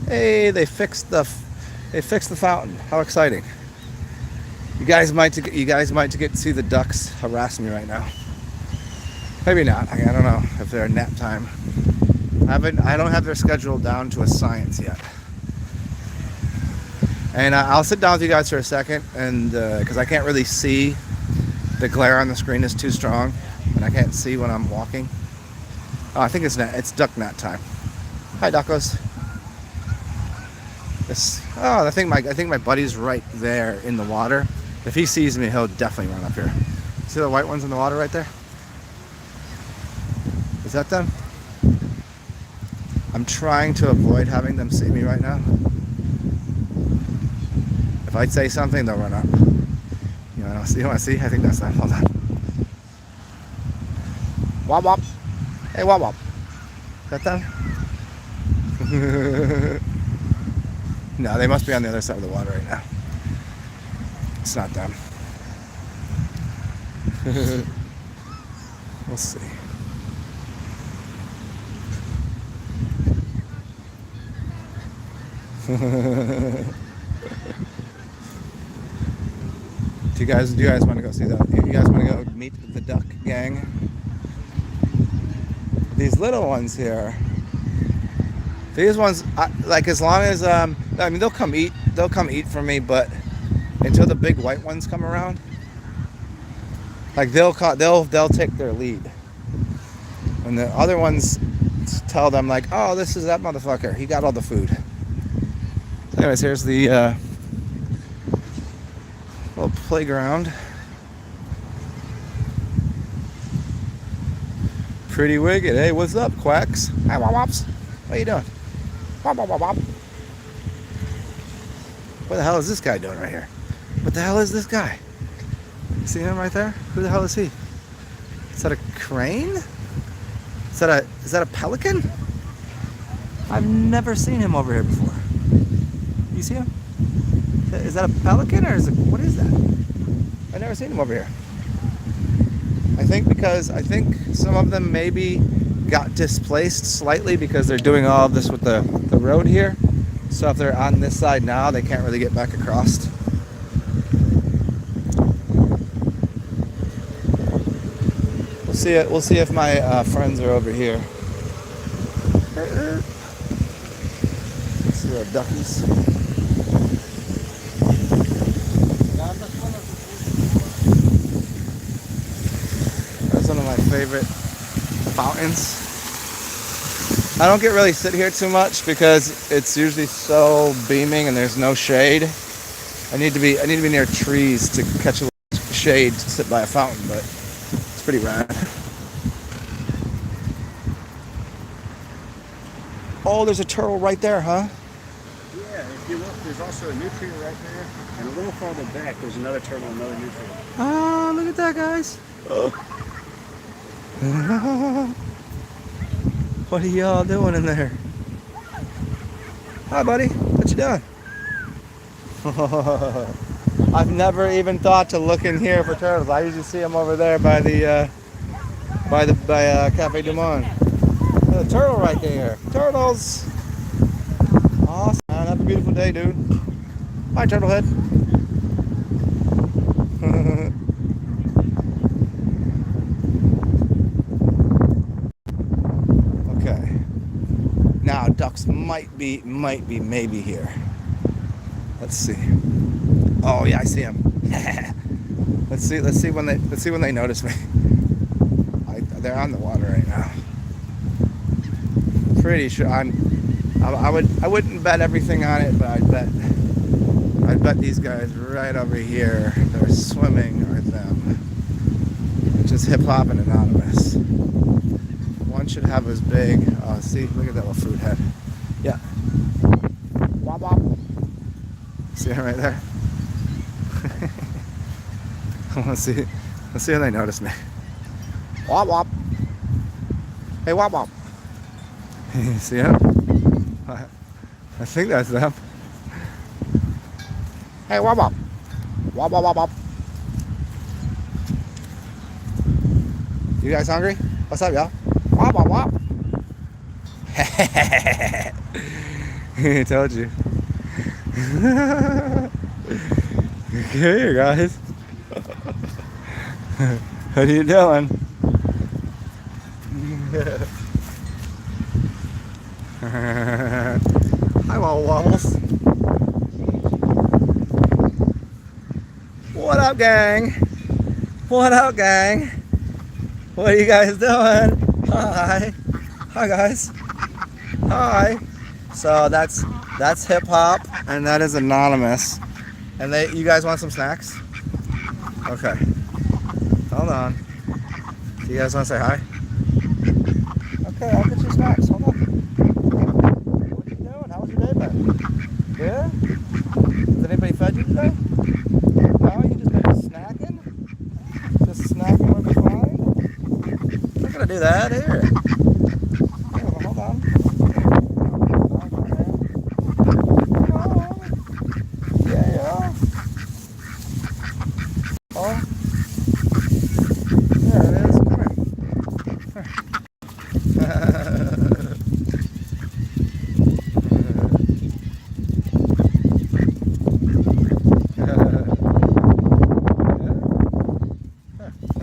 Hey, they fixed the fountain. How exciting! You guys might get to see the ducks harass me right now. Maybe not. I don't know if they're nap time. I don't have their schedule down to a science yet. And I'll sit down with you guys for a second, and because I can't really see, the glare on the screen is too strong, and I can't see when I'm walking. Oh, I think it's duck nap time. Hi, duckos. I think my buddy's right there in the water. If he sees me, he'll definitely run up here. See the white ones in the water right there? Is that them? I'm trying to avoid having them see me right now. If I say something, they'll run up. You want to see? I think that's them. Hold on. Wop wop. Hey, wop wop. Is that them? No, they must be on the other side of the water right now. It's not them. We'll see. Do you guys want to go see that? You guys want to go meet the duck gang? These little ones here. These ones, like as long as they'll come eat from me, but until the big white ones come around, like they'll take their lead, and the other ones tell them like, oh, this is that motherfucker. He got all the food. Anyways, here's the little playground. Pretty wicked. Hey, what's up, quacks? Hi, wop wops. What are you doing? Wop wop wop wop. What the hell is this guy doing right here? What the hell is this guy? See him right there? Who the hell is he? Is that a crane? Is that a pelican? I've never seen him over here before. You see him? Is that a pelican or what is that? I've never seen him over here. I think some of them maybe got displaced slightly because they're doing all of this with the road here. So if they're on this side now, they can't really get back across. We'll see if my friends are over here. Let's see our duckies. That's one of my favorite fountains. I don't really sit here too much because it's usually so beaming and there's no shade. I need to be near trees to catch a little shade to sit by a fountain, but it's pretty rad. Oh, there's a turtle right there, huh? Yeah, if you look, there's also a nutria right there, and a little farther back, there's another turtle, another nutria. Oh, look at that, guys. Oh. What are y'all doing in there? Hi, buddy. What you doing? I've never even thought to look in here for turtles. I usually see them over there by Cafe Du Monde. There's a turtle right there. Turtles. Awesome, man. Have a beautiful day, dude. Hi, Turtlehead. Okay. Now ducks might be maybe here. Let's see. Oh yeah, I see them. let's see when they notice me. They're on the water right now. Pretty sure I wouldn't bet everything on it, but I'd bet these guys right over here, they're swimming, are them. Which is hip hop and anonymous. One should have as big. Oh, see, look at that little fruit head. Yeah. Wop wop. See it right there? Let's see when they notice me. Wop wop. Hey, wop wop. See him? I think that's them. Hey, wop wop. Wop wop wop wop. You guys hungry? What's up, y'all? Wop wop wop. I told you. Okay, guys. What are you doing? Hi, Wobbles. What up, gang? What up, gang? What are you guys doing? Hi. Hi, guys. Hi. So that's hip hop, and that is anonymous. And you guys want some snacks? Okay. Hold on. Do you guys want to say hi? Okay, I'll get you snacks. Hold on. What are you doing? How was your day been? Yeah? Has anybody fed you today? No? You just been snacking? Just snacking what you find? I'm not gonna do that here. Hold on. Yeah. Oh. There it is. Come here.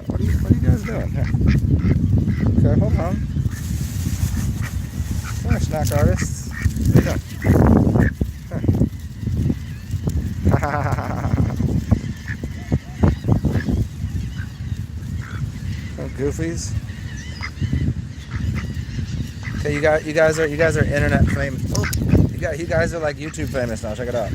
What are you guys doing here? Okay, hold on. We're snack artists. What are you doing? Oh, goofies. Okay, you guys are internet famous. Oh, you guys are like YouTube famous now. Check it out.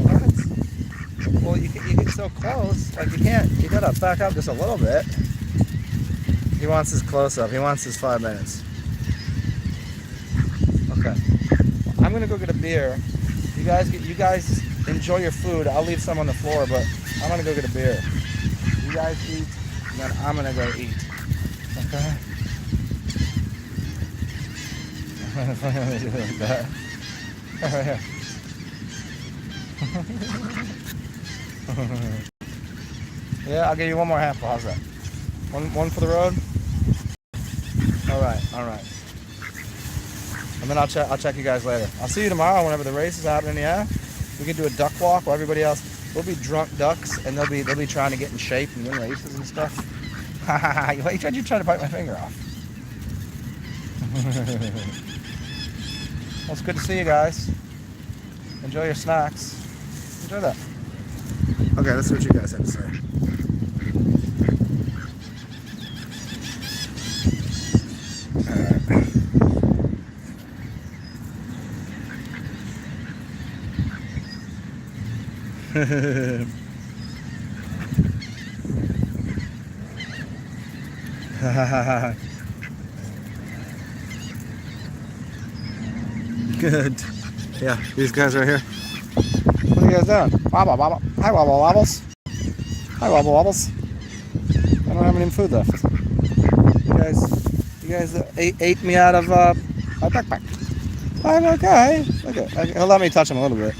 What? Well, you get so close. Like you gotta back up just a little bit. He wants his close up. He wants his 5 minutes. Okay. I'm gonna go get a beer. You guys enjoy your food. I'll leave some on the floor, but I'm gonna go get a beer. You guys eat, and then I'm gonna go eat. Okay? Like that. Yeah, I'll give you one more handful. How's that? One for the road. All right. And then I'll check you guys later. I'll see you tomorrow whenever the race is happening. Yeah, we can do a duck walk while everybody else. We'll be drunk ducks, and they'll be trying to get in shape and win races and stuff. Why you trying to bite my finger off? Well, it's good to see you guys. Enjoy your snacks. Enjoy that. Okay, let's see what you guys have to say. Good. Yeah, these guys right here. What are you guys doing? Wobble, wobble. Hi, Wobble Wobbles. Hi, Wobble Wobbles. I don't have any food left. You guys ate me out of my backpack. I'm okay. Okay, he'll let me touch him a little bit.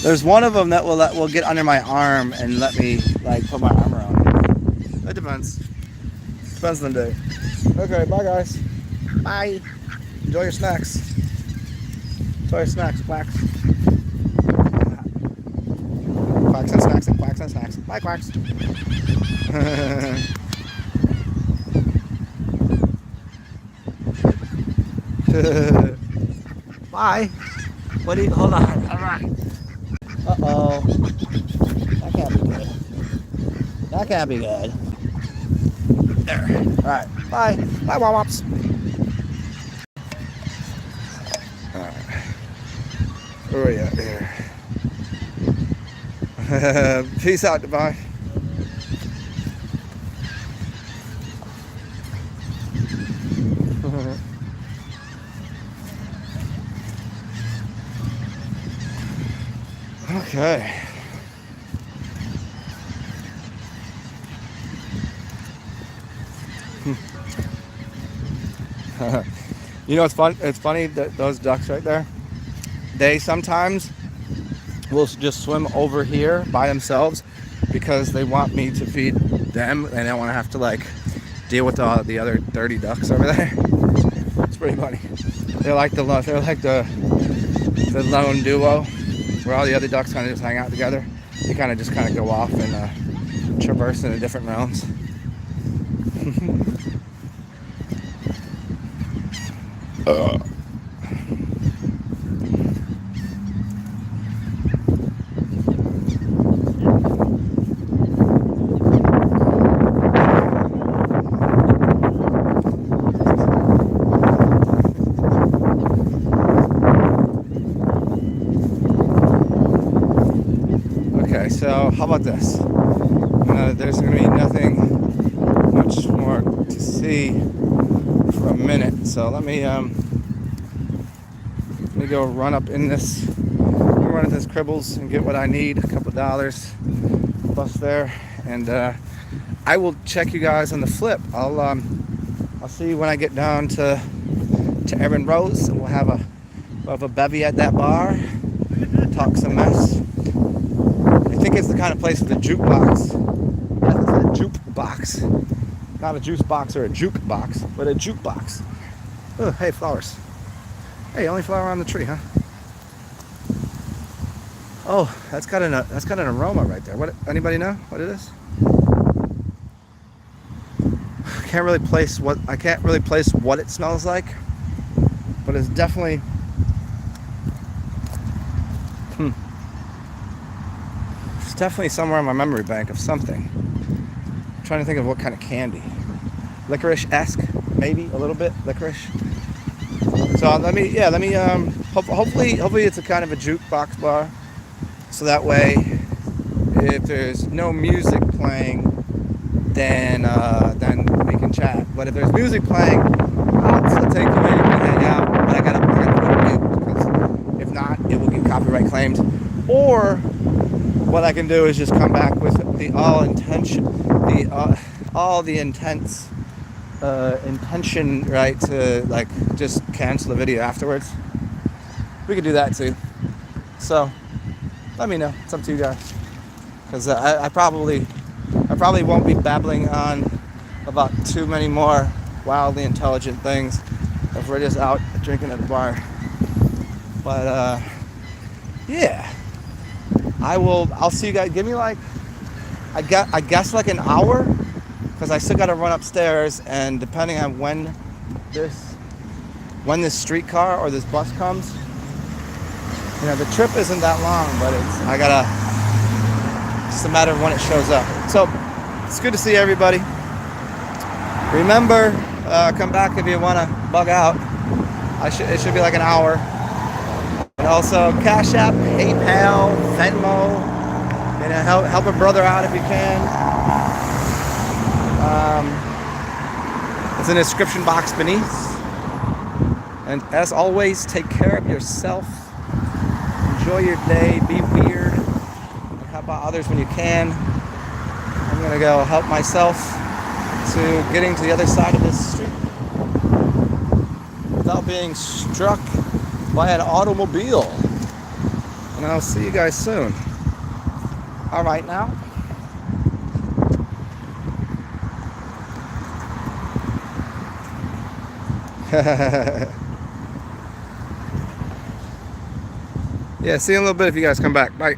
There's one of them that will get under my arm and let me like put my arm around him. It depends. Depends on the day. Okay, bye guys. Bye. Enjoy your snacks. Enjoy your snacks, quacks. Quacks and snacks and quacks and snacks. Bye, quacks. Bye. What do you, hold on. All right. Uh-oh. That can't be good. That can't be good. There. All right. Bye. Bye, Wop-Wops. All right. Where are you at here? Peace out, Dubai. Okay. You know, it's fun. It's funny that those ducks right there, they sometimes will just swim over here by themselves because they want me to feed them and they don't want to have to like deal with all the other dirty ducks over there. It's pretty funny. They're like the lone duo where all the other ducks kind of just hang out together. They kind of just go off and traverse into different realms. Okay, so how about this? There's going to be nothing much more to see for a minute, so let me go run up in this, run into this Cribbles and get what I need, a couple dollars, bus there, and I will check you guys on the flip. I'll see you when I get down to Erin Rose, and we'll have a bevy at that bar, talk some mess. I think it's the kind of place with a jukebox. I think it's a jukebox. Not a juice box or a jukebox, but a jukebox. Oh, hey, flowers. Hey, only flower on the tree, huh? Oh, that's got an aroma right there. What? Anybody know what it is? I can't really place what it smells like, but it's definitely. It's definitely somewhere in my memory bank of something. I'm trying to think of what kind of candy. Licorice-esque, maybe a little bit licorice. So hopefully it's a kind of a jukebox bar. So that way, if there's no music playing, then we can chat. But if there's music playing, I'll still take you in and hang out. But I gotta put it on mute because if not, it will get copyright claimed. Or what I can do is just come back with the intention, right, to like just cancel the video afterwards. We could do that too. So let me know. It's up to you guys. Because I probably won't be babbling on about too many more wildly intelligent things if we're just out drinking at the bar. But yeah. I'll see you guys. Give me like, I guess like an hour, because I still got to run upstairs, and depending on when this streetcar or this bus comes, you know, the trip isn't that long, but it's a matter of when it shows up. So it's good to see everybody. Remember, come back if you want to bug out. It should be like an hour. And also Cash App, PayPal, Venmo, you know, help a brother out if you can. It's in the description box beneath. And as always, take care of yourself. Enjoy your day. Be weird. And help out others when you can. I'm gonna go help myself to getting to the other side of this street without being struck by an automobile. And I'll see you guys soon. All right now. Yeah, see you in a little bit if you guys come back. Bye.